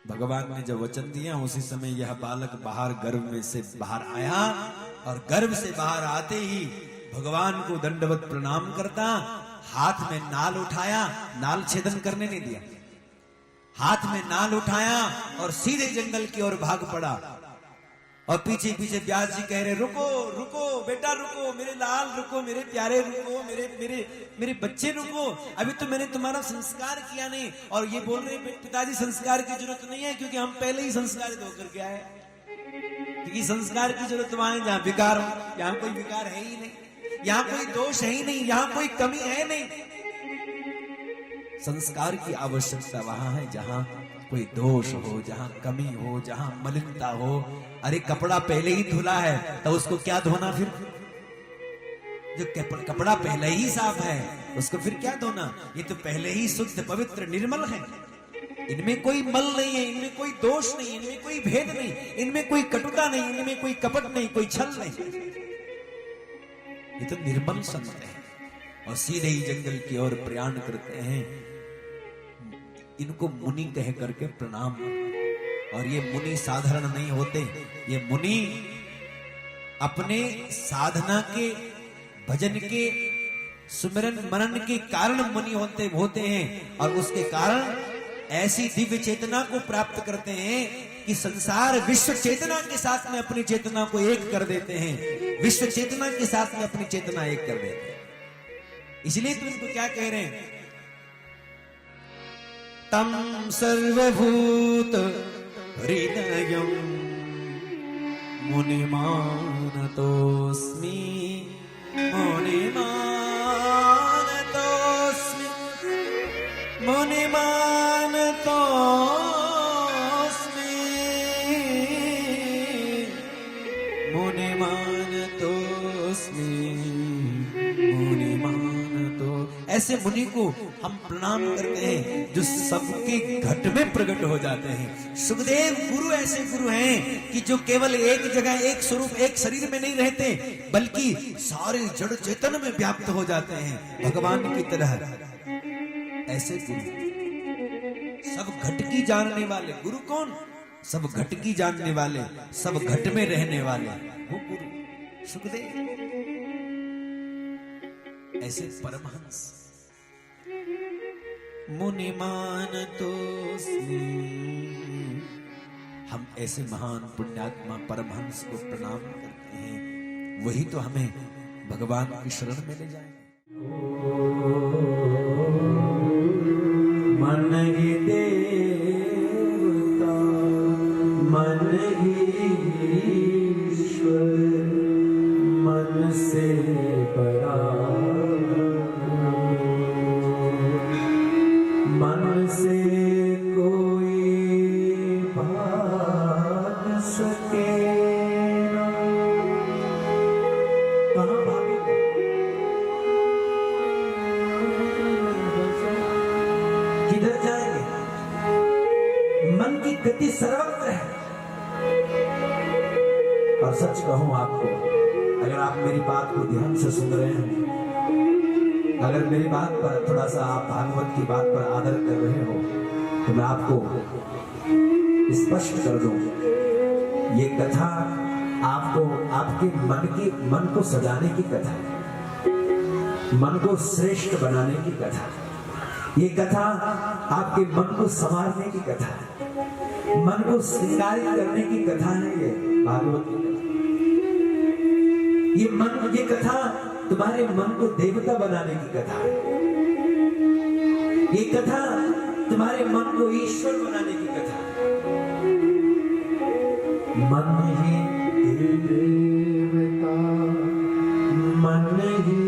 भगवान ने जब वचन दिया, उसी समय यह बालक बाहर गर्भ में से बाहर आया। और गर्भ से बाहर आते ही भगवान को दंडवत प्रणाम करता, हाथ में नाल उठाया, नाल छेदन करने नहीं दिया, हाथ में नाल उठाया और सीधे जंगल की ओर भाग पड़ा। और पीछे पीछे व्यास जी कह रहे रुको रुको बेटा रुको, मेरे लाल रुको, मेरे प्यारे रुको, मेरे बच्चे रुको, अभी तो मैंने तुम्हारा संस्कार किया नहीं। और ये बोल रहे पिताजी संस्कार की जरूरत नहीं है क्योंकि हम पहले ही संस्कारित होकर के आए। क्योंकि संस्कार की जरूरत वहां है जहां विकार हो। यहां कोई विकार है ही नहीं, यहां कोई दोष है ही नहीं, यहां कोई कमी है नहीं। संस्कार की आवश्यकता वहां है जहां कोई दोष हो, जहां कमी हो, जहां मलिनता हो। अरे कपड़ा पहले ही धुला है तो उसको क्या धोना फिर? जो कपड़ा पहले ही साफ है उसको फिर क्या धोना? ये तो पहले ही शुद्ध पवित्र निर्मल है। इनमें कोई मल नहीं है, इनमें कोई दोष नहीं, इनमें कोई भेद नहीं, इनमें कोई कटुता नहीं, इनमें कोई कपट नहीं, कोई छल नहीं। ये तो निर्मल संत है और सीधे ही जंगल की ओर प्रयाण करते हैं। इनको मुनि कह करके प्रणाम। और ये मुनि साधारण नहीं होते, ये मुनि अपने साधना के, भजन के, सुमिरन मनन के कारण मुनि होते हैं। और उसके कारण ऐसी दिव्य चेतना को प्राप्त करते हैं कि संसार विश्व चेतना के साथ में अपनी चेतना को एक कर देते हैं। विश्व चेतना के साथ में अपनी चेतना एक कर देते हैं। इसलिए तो इनको क्या कह रहे हैं? तम सर्वभूत हृदयं मुनिमानतोस्मि, मुनिमानतोस्मि, मुनिमानतोस्मि, मुनिमानतोस्मि, मुनिमानतो। ऐसे मुनि को हम प्रणाम करते हैं जो सबके घट में प्रकट हो जाते हैं। सुखदेव गुरु ऐसे गुरु हैं कि जो केवल एक जगह, एक स्वरूप, एक शरीर में नहीं रहते, बल्कि सारे जड़ चेतन में व्याप्त हो जाते हैं भगवान की तरह। ऐसे गुरु, सब घट की जानने वाले गुरु। कौन? सब घट की जानने वाले, सब घट में रहने वाले, वो गुरु सुखदेव। ऐसे परमहंस मुनिमानतोस्मि। हम ऐसे महान पुण्यात्मा परमहंस को प्रणाम करते हैं, वही तो हमें भगवान की शरण में ले जाएंगे। मन ही देवता, मन ही ईश्वर, मन से बड़ा, मन से कोई भाग सके ना। कहाँ भागेगा? किधर जाएंगे? मन की गति सर्वत्र है। और सच कहूं आपको, अगर आप मेरी बात को ध्यान से सुन रहे हैं, अगर मेरी बात पर थोड़ा सा आप भागवत की बात पर आदर कर रहे हो, तो मैं आपको स्पष्ट कर दूं, ये कथा आपको, आपके मन को सजाने की कथा है, मन को श्रेष्ठ बनाने की कथा है। ये कथा आपके मन को संवारने की कथा है, मन को श्रृंगारित करने की कथा है। ये भागवत की कथा, ये कथा तुम्हारे मन को देवता बनाने की कथा है। ये कथा तुम्हारे मन को ईश्वर बनाने की कथा है। मन ही देवता, मन ही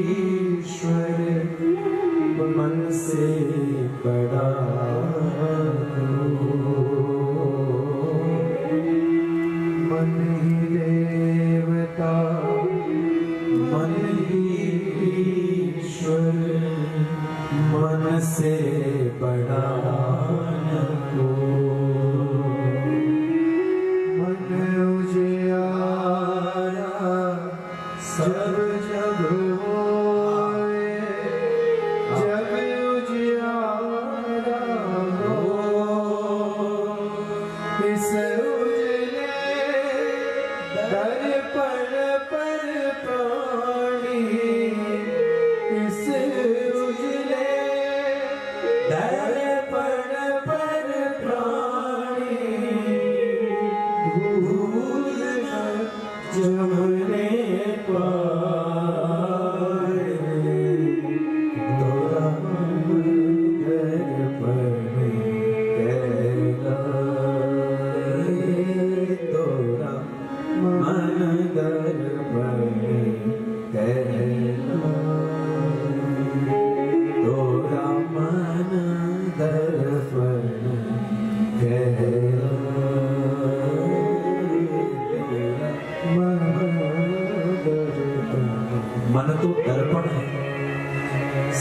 ईश्वर, मन से बड़ा मन ही देवता, मन ही ईश्वर, मन से बड़ा न कोई। मन उजियारा सब जग होए, जग उजियारा हो। इस उजले दर्पण पर प्राणी, इस उजले दर्पण पर प्राणी, धूल न जमने पाए, तोरा दर्पण कहलाए, तोरा मन दर्पण कहलाए, तोरा मन दर्पण कहलाए, मन तो दर्पण है,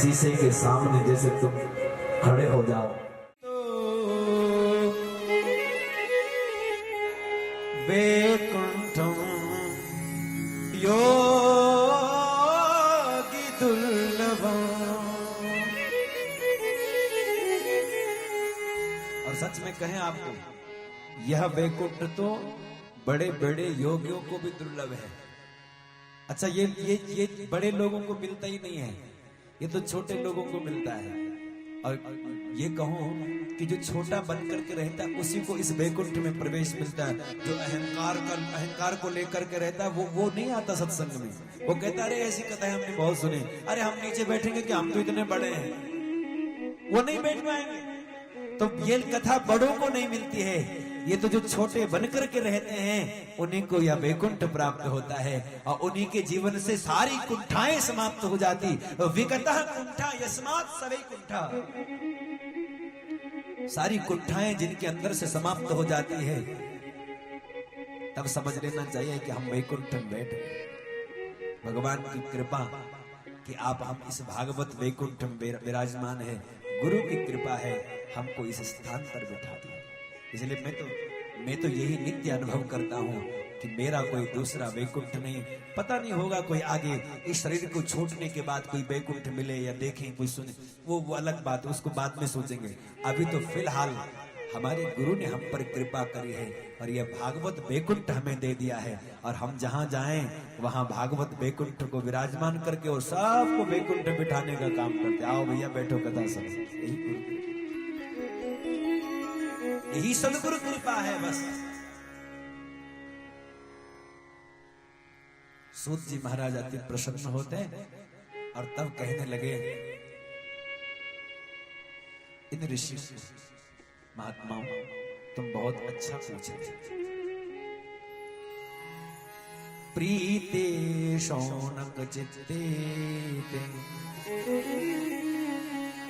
शीशे के सामने जैसे तुम खड़े हो जाओ। वैकुंठम योगी दुर्लभम। और सच में कहें आपको, यह वैकुंठ तो बड़े बड़े योगियों को भी दुर्लभ है। अच्छा, ये बड़े लोगों को मिलता ही नहीं है, ये तो छोटे लोगों को मिलता है। और ये कहूं कि जो छोटा बन करके रहता है उसी को इस वैकुंठ में प्रवेश मिलता है। जो अहंकार को लेकर के रहता है वो नहीं आता सत्संग में। वो कहता अरे ऐसी कथाएं हमने बहुत सुनी, अरे हम नीचे बैठेंगे कि हम तो इतने बड़े हैं, वो नहीं बैठ पाएंगे। तो ये कथा बड़ों को नहीं मिलती है, ये तो जो छोटे बनकर के रहते हैं उन्हीं को यह वैकुंठ प्राप्त होता है। और उन्हीं के जीवन से सारी कुंठाएं समाप्त हो जाती। विगतः कुंठा यस्मात् सवै कुंठा, सारी कुंठाएं जिनके अंदर से समाप्त हो जाती है, तब समझ लेना चाहिए कि हम वैकुंठ में बैठ गए। भगवान की कृपा कि आप हम इस भागवत वैकुंठ में विराजमान है, गुरु की कृपा है हमको इस स्थान पर बैठा दिया। इसलिए मैं तो यही नित्य अनुभव करता हूँ कि मेरा कोई दूसरा वैकुंठ नहीं। पता नहीं होगा कोई आगे इस शरीर को छोड़ने के बाद कोई वैकुंठ मिले या देखें कोई सुने, वो अलग बात, उसको बाद में सोचेंगे। अभी तो फिलहाल हमारे गुरु ने हम पर कृपा करी है और यह भागवत वैकुंठ हमें दे दिया है। और हम जहां जाएं वहां भागवत वैकुंठ को विराजमान करके और सबको वैकुंठ बिठाने का काम करते। आओ भैया बैठो, कथा सुनो। यही सदगुरु कृपा है बस। सूत जी महाराज अति प्रसन्न होते और तब कहने लगे इन ऋषि महात्माओं, तुम बहुत अच्छा पूछे। प्रीते शौनक चित्ते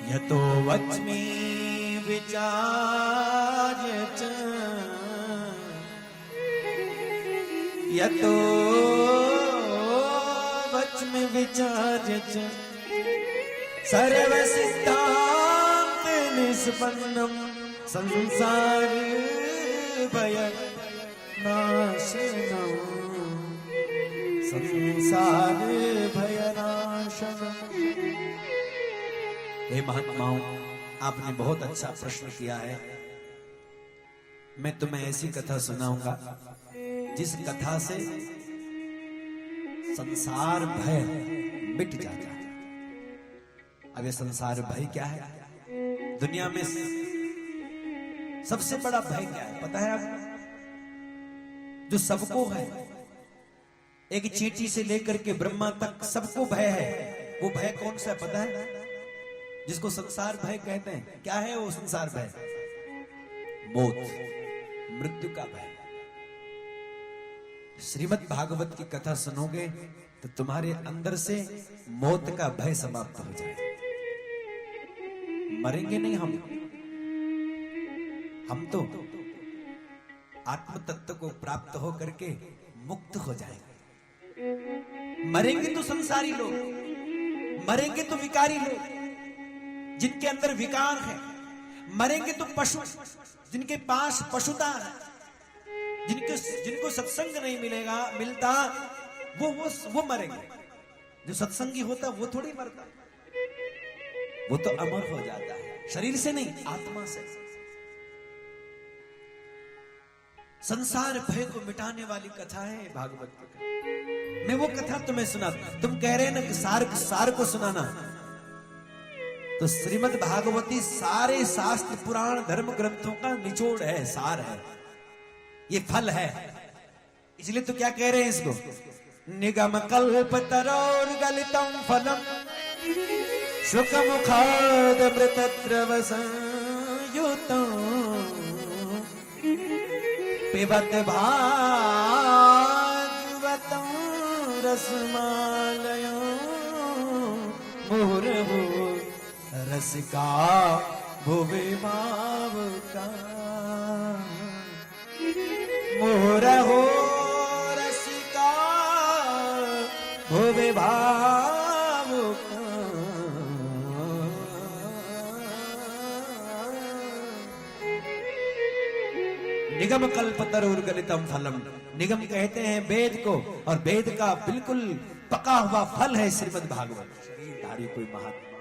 यतो वच्मि विचार्य च, यतो वच्मि विचार्य च, सर्व सिद्धांत निष्पन्नम संसार भय नाशनम, संसार भय नाशनम। हे महात्माओं, आपने बहुत अच्छा प्रश्न किया है। मैं तुम्हें ऐसी कथा सुनाऊंगा जिस कथा से संसार भय मिट जाता है। अब ये संसार भय क्या है? दुनिया में सबसे बड़ा भय क्या है पता है आपको? जो सबको है, एक चींटी से लेकर के ब्रह्मा तक सबको भय है। वो भय कौन सा है पता है? जिसको संसार भय कहते हैं। क्या है वो संसार भय? मौत, मृत्यु का भय। श्रीमद् भागवत की कथा सुनोगे तो तुम्हारे अंदर से मौत का भय समाप्त हो जाए। मरेंगे नहीं हम तो आत्म तत्व को प्राप्त हो करके मुक्त हो जाएंगे। मरेंगे तो संसारी लोग, मरेंगे तो विकारी लोग जिनके अंदर विकार है, मरेंगे तो पशु जिनके पास पशुता है, जिनको सत्संग नहीं मिलता वो मरेंगे। जो सत्संगी होता वो थोड़ी मरता, वो तो अमर हो जाता है, शरीर से नहीं आत्मा से। संसार भय को मिटाने वाली कथा है भागवत की। मैं वो कथा तुम्हें सुना, तुम कह रहे हैं ना कि सार को सुनाना, तो श्रीमद् भागवती सारे शास्त्र पुराण धर्म ग्रंथों का निचोड़ है, सार है, ये फल है। इसलिए तो क्या कह रहे हैं इसको? निगम कल्प तरोर गलितम फलम शुक मुखाद मृतद्रव संयुतम पिबत भागवतम रसमालयो मोर हो रसिका भुवे भाव का मोर हो रसिका भुवे भाव का निगम कल्पतरुर गलितम फलम। निगम कहते हैं वेद को, और वेद का बिल्कुल पका हुआ फल है श्रीमद् भागवत। शरीरधारी कोई महात्मा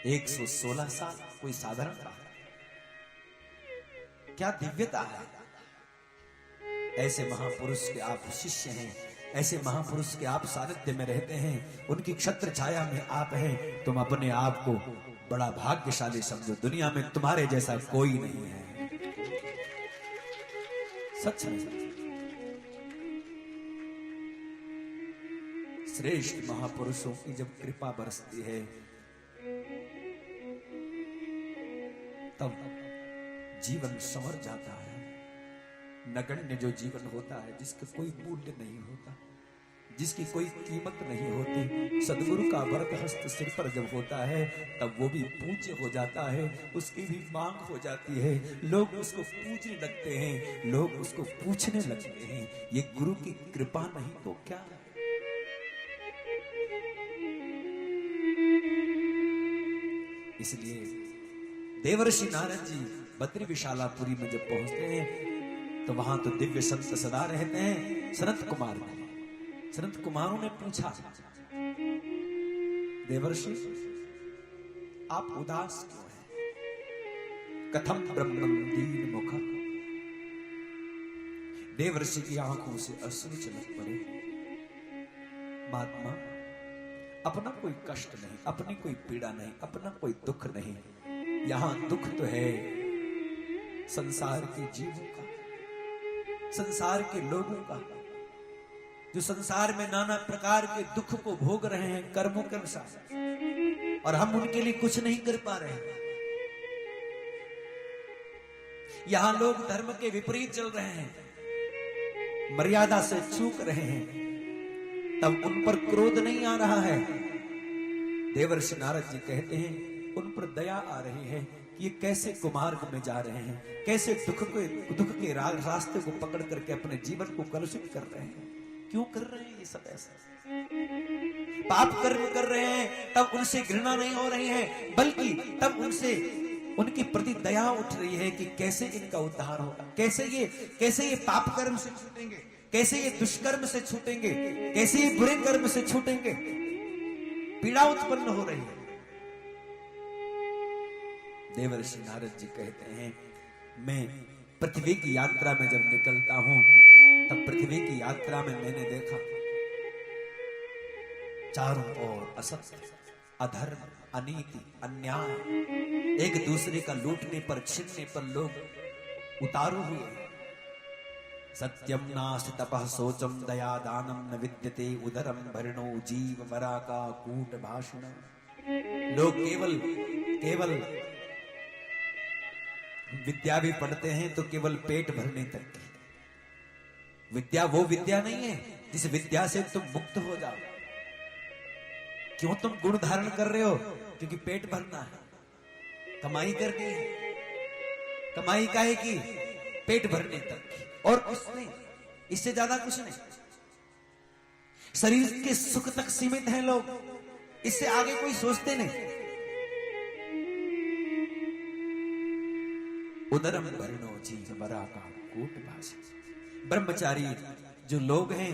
116 साल, कोई साधारण बात, क्या दिव्यता है। ऐसे महापुरुष के आप शिष्य हैं, ऐसे महापुरुष के आप सानिध्य में रहते हैं, उनकी क्षत्र छाया में आप हैं। तुम अपने आप को बड़ा भाग्यशाली समझो, दुनिया में तुम्हारे जैसा कोई नहीं है। सच में श्रेष्ठ महापुरुषों की जब कृपा बरसती है तब जीवन संवर जाता है। नगण्य जो जीवन होता है, जिसका कोई मूल्य नहीं होता, जिसकी कोई कीमत नहीं होती, सदगुरु का वरद हस्त सिर पर जब होता है तब वो भी पूज्य हो जाता है, उसकी भी मांग हो जाती है। लोग उसको पूजने लगते हैं, लोग उसको पूछने लगते हैं। ये गुरु की कृपा नहीं तो क्या। इसलिए देवर्षि नारद जी बद्री विशालापुरी में जब पहुंचते हैं तो वहां तो दिव्य संत सदा रहते हैं। सनत कुमार ने, सनत कुमारों ने पूछा, देवर्षि आप उदास क्यों हैं? कथम ब्रह्मं दीन मुख। देवर्षि की आंखों से अश्रु चमक पड़े। महात्मा, अपना कोई कष्ट नहीं, अपनी कोई पीड़ा नहीं, अपना कोई दुख नहीं। यहां दुख तो है संसार के जीवों का, संसार के लोगों का, जो संसार में नाना प्रकार के दुख को भोग रहे हैं कर्मों के अनुसार, और हम उनके लिए कुछ नहीं कर पा रहे हैं। यहां लोग धर्म के विपरीत चल रहे हैं, मर्यादा से चूक रहे हैं, तब उन पर क्रोध नहीं आ रहा है। देवर्षि नारद जी कहते हैं उन पर दया आ रही है कि ये कैसे कुमार्ग में जा रहे हैं, कैसे दुख के रास्ते को पकड़ करके अपने जीवन को कलुषित कर रहे हैं। क्यों कर रहे हैं ये सब ऐसा? पाप कर्म कर रहे हैं तब उनसे घृणा नहीं हो रही है, बल्कि तब उनसे उनके प्रति दया उठ रही है कि कैसे इनका उद्धार होगा, कैसे ये पाप कर्म से छूटेंगे, कैसे ये दुष्कर्म से छूटेंगे, कैसे ये बुरे कर्म से छूटेंगे। पीड़ा उत्पन्न हो रही है। देवर्षि नारद जी कहते हैं मैं पृथ्वी की यात्रा में जब निकलता हूं तब पृथ्वी की यात्रा में मैंने देखा चारों ओर असत्य, अधर्म, अनीति, अन्याय, एक दूसरे का लूटने पर, छीनने पर लोग उतारू हुए। सत्यम नास्ति तपः शोचम दया दानम न विद्यते उदरम भरणो जीव वरा का कूट भाषण। लोग केवल विद्या भी पढ़ते हैं तो केवल पेट भरने तक की। विद्या वो विद्या नहीं है जिस विद्या से तुम मुक्त हो जाओ। क्यों तुम गुण धारण कर रहे हो? क्योंकि पेट भरना है, कमाई करनी है। कमाई का है कि पेट भरने तक की, और कुछ नहीं, इससे ज्यादा कुछ नहीं। शरीर के सुख तक सीमित हैं लोग, इससे आगे कोई सोचते नहीं। उदरम भरणो जीव वरा का कूट भाषण। ब्रह्मचारी जो लोग हैं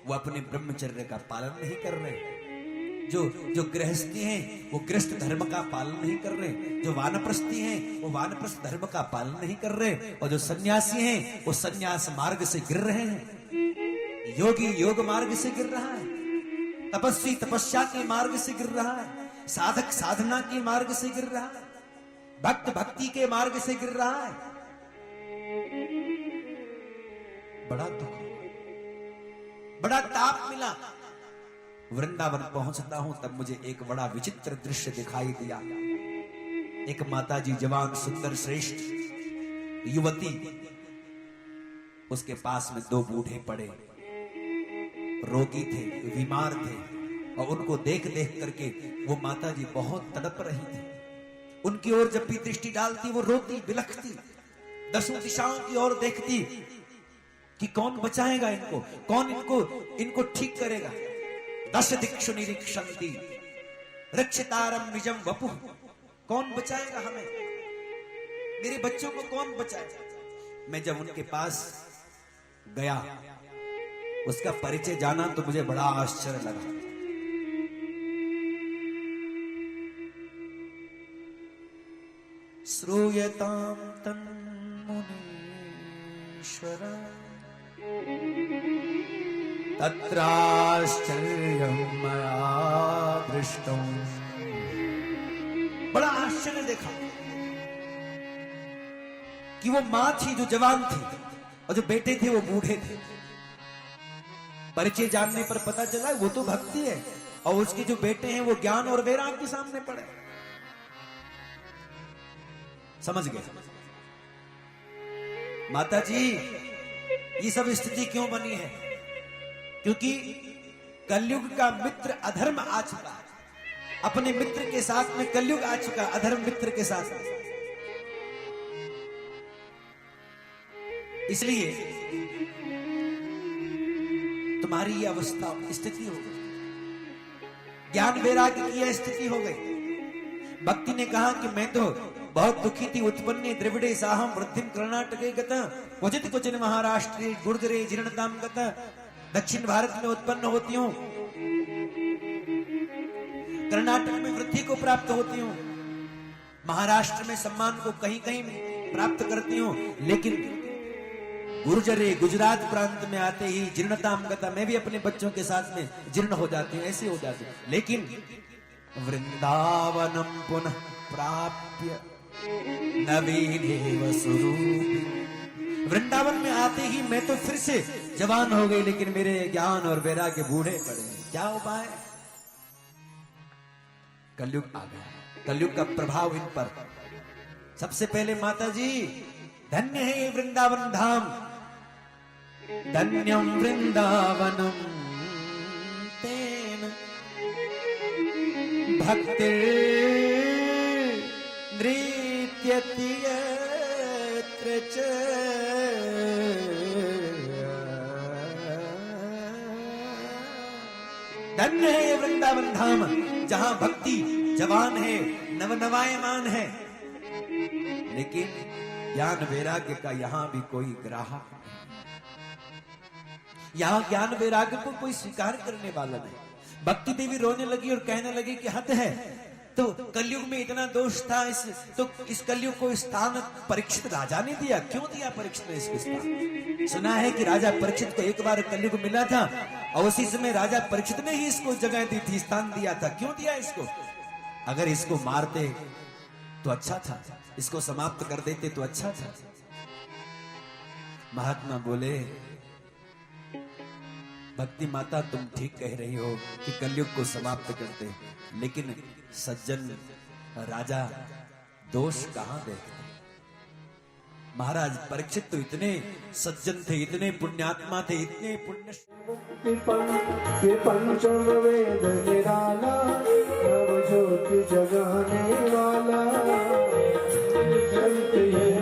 वो अपने ब्रह्मचर्य का पालन नहीं कर रहे। जो गृहस्थी हैं वो गृहस्थ धर्म का पालन नहीं कर रहे। जो वानप्रस्थी हैं वो वानप्रस्थ धर्म का पालन नहीं कर रहे। और जो सन्यासी हैं वो सन्यास मार्ग से गिर रहे हैं। योगी योग मार्ग से गिर रहा है, तपस्वी तपस्या के मार्ग से गिर रहा है, साधक साधना के मार्ग से गिर रहा है, भक्त भक्ति के मार्ग से गिर रहा है। बड़ा दुख, बड़ा ताप मिला। वृंदावन पहुंचता हूं तब मुझे एक बड़ा विचित्र दृश्य दिखाई दिया। एक माताजी जवान सुंदर श्रेष्ठ युवती, उसके पास में दो बूढ़े पड़े। रोगी थे, बीमार थे, और उनको देख देख करके वो माता जी बहुत तड़प रही थी। उनकी ओर जब भी दृष्टि डालती वो रोती बिलखती, दसों दिशाओं की ओर देखती कि कौन बचाएगा इनको, कौन इनको ठीक करेगा। दश दिक्षु निरीक्षन्ति रक्षितारम निजम वपुः, कौन बचाएगा हमें, मेरे बच्चों को कौन बचाएगा। मैं जब उनके पास गया, उसका परिचय जाना तो मुझे बड़ा आश्चर्य लगा। श्रूयतां तन्मुनीश्वर तत्राश्चर्यं मया दृष्टं। बड़ा आश्चर्य देखा कि वो मां थी जो जवान थी और जो बेटे थे वो बूढ़े थे। परिचय जानने पर पता चला वो तो भक्ति है और उसके जो बेटे हैं वो ज्ञान और वैराग के सामने पड़े। समझ गए माता जी ये सब स्थिति क्यों बनी है, क्योंकि कलयुग का मित्र अधर्म आ चुका है, अपने मित्र के साथ में कलयुग आ चुका, अधर्म मित्र के साथ। इसलिए तुम्हारी ये अवस्था स्थिति हो गई, ज्ञान वैराग्य की यह स्थिति हो गई। भक्ति ने कहा कि मैं तो बहुत दुखी थी, उत्पन्ने द्रविड़े साहम वृद्धिम कर्नाटके गता क्वचित क्वचिन महाराष्ट्रे गुर्जरे जीर्णताम गता। दक्षिण भारत में उत्पन्न होती हूं, कर्नाटक में वृद्धि को प्राप्त होती हूं, महाराष्ट्र में सम्मान को कहीं कहीं प्राप्त करती हूं, लेकिन गुर्जरे गुजरात प्रांत में आते ही जीर्णताम गता, मैं भी अपने बच्चों के साथ में जीर्ण हो जाती हूं, ऐसे हो जाती हूं। लेकिन वृंदावनम पुनः प्राप्य नवीनेव स्वरूपी, वृंदावन में आते ही मैं तो फिर से जवान हो गई, लेकिन मेरे ज्ञान और वैराग्य बूढ़े पड़े। क्या उपाय? कलयुग आ गया, कलयुग का प्रभाव इन पर। सबसे पहले माता जी धन्य है ये वृंदावन धाम, धन्यम वृंदावनम तेन भक्तिर् नृत्यति यत्र च। धन्य है ये वृंदावन धाम जहां भक्ति जवान है, नवनवायमान है, लेकिन ज्ञान वैराग्य का यहां भी कोई ग्राहक नहीं, यहां ज्ञान वैराग्य को कोई स्वीकार करने वाला नहीं। भक्ति देवी रोने लगी और कहने लगी कि हद है, तो कलयुग में इतना दोष था, इस कलयुग को स्थान परीक्षित राजा ने दिया। क्यों दिया परीक्षित ने इसको स्थान? सुना है कि राजा परीक्षित को एक बार कलयुग मिला था और उसी समय राजा परीक्षित ने ही इसको जगह दी थी, स्थान दिया था। क्यों दिया इसको? अगर इसको मारते तो अच्छा था, इसको समाप्त कर देते तो अच्छा था। महात्मा बोले भक्ति माता तुम ठीक कह रही हो कि कलयुग को समाप्त करते, लेकिन सज्जन राजा दोष कहां देखते? महाराज परीक्षित तो इतने सज्जन थे, इतने पुण्यात्मा थे, इतने पुण्य। पंचम वेद निराला, नव ज्योति जगाने वाला,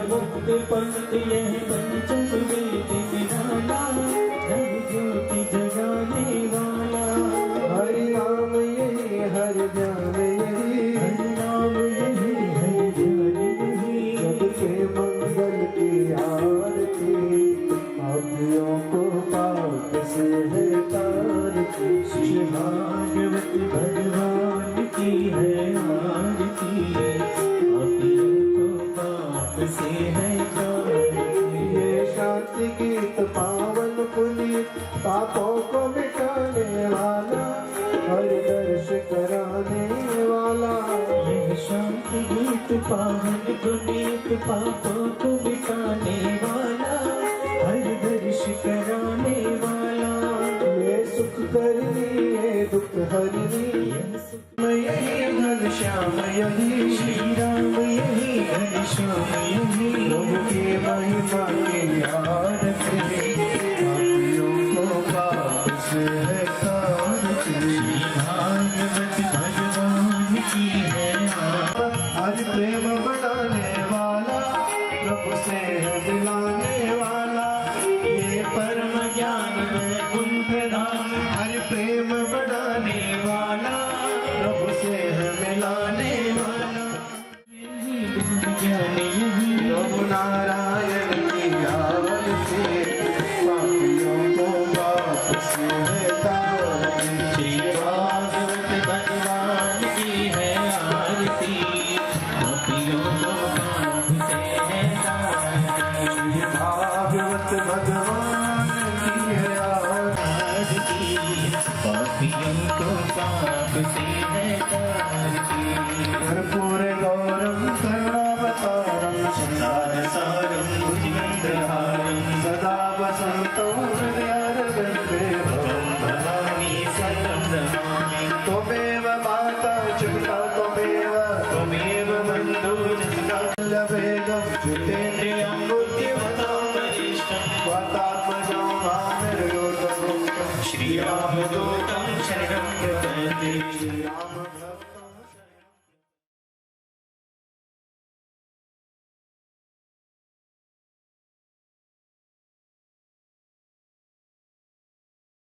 मुक्ति पंक्ति पंचम वेद निराला, नव ज्योति जगाने वाला। हरि नाम यही हरि ध्यान यही, हरि नाम यही हरि ध्यान यही, सबके मंगल की आरती, पापियों को पाप से है तारती। श्री भागवत भगवान की है आरती, पापियों को पाप से है तारती। ये शांति गीत पावन पुनीत, पापों को मिटाने वाला, हरि दर्श कराने वाला। ये शांति गीत पावन पुनीत, पापों को मिटाने वाला, हरि दर्श कराने वाला। ये सुख करनी ये दुख हरनी, यही घनश्याम यही, श्री राम यही घनश्याम यही, प्रभु की महिमा की आरती, पापियों को पाप से है कर्पूर गौरम करुणावतारम संसारसारम भुजगेन्द्रहारम सदा वसंतो हृदयारविन्दे भवं भवामि सततं नमामि। त्वमेव माता च पिता त्वमेव बन्धु जगदालवेगं जितेन्द्रियं बुद्धिमतां वरिष्ठं वातात्मजं वानरयोगं श्रीरामदूतं शरणं प्रपद्ये। श्रीराम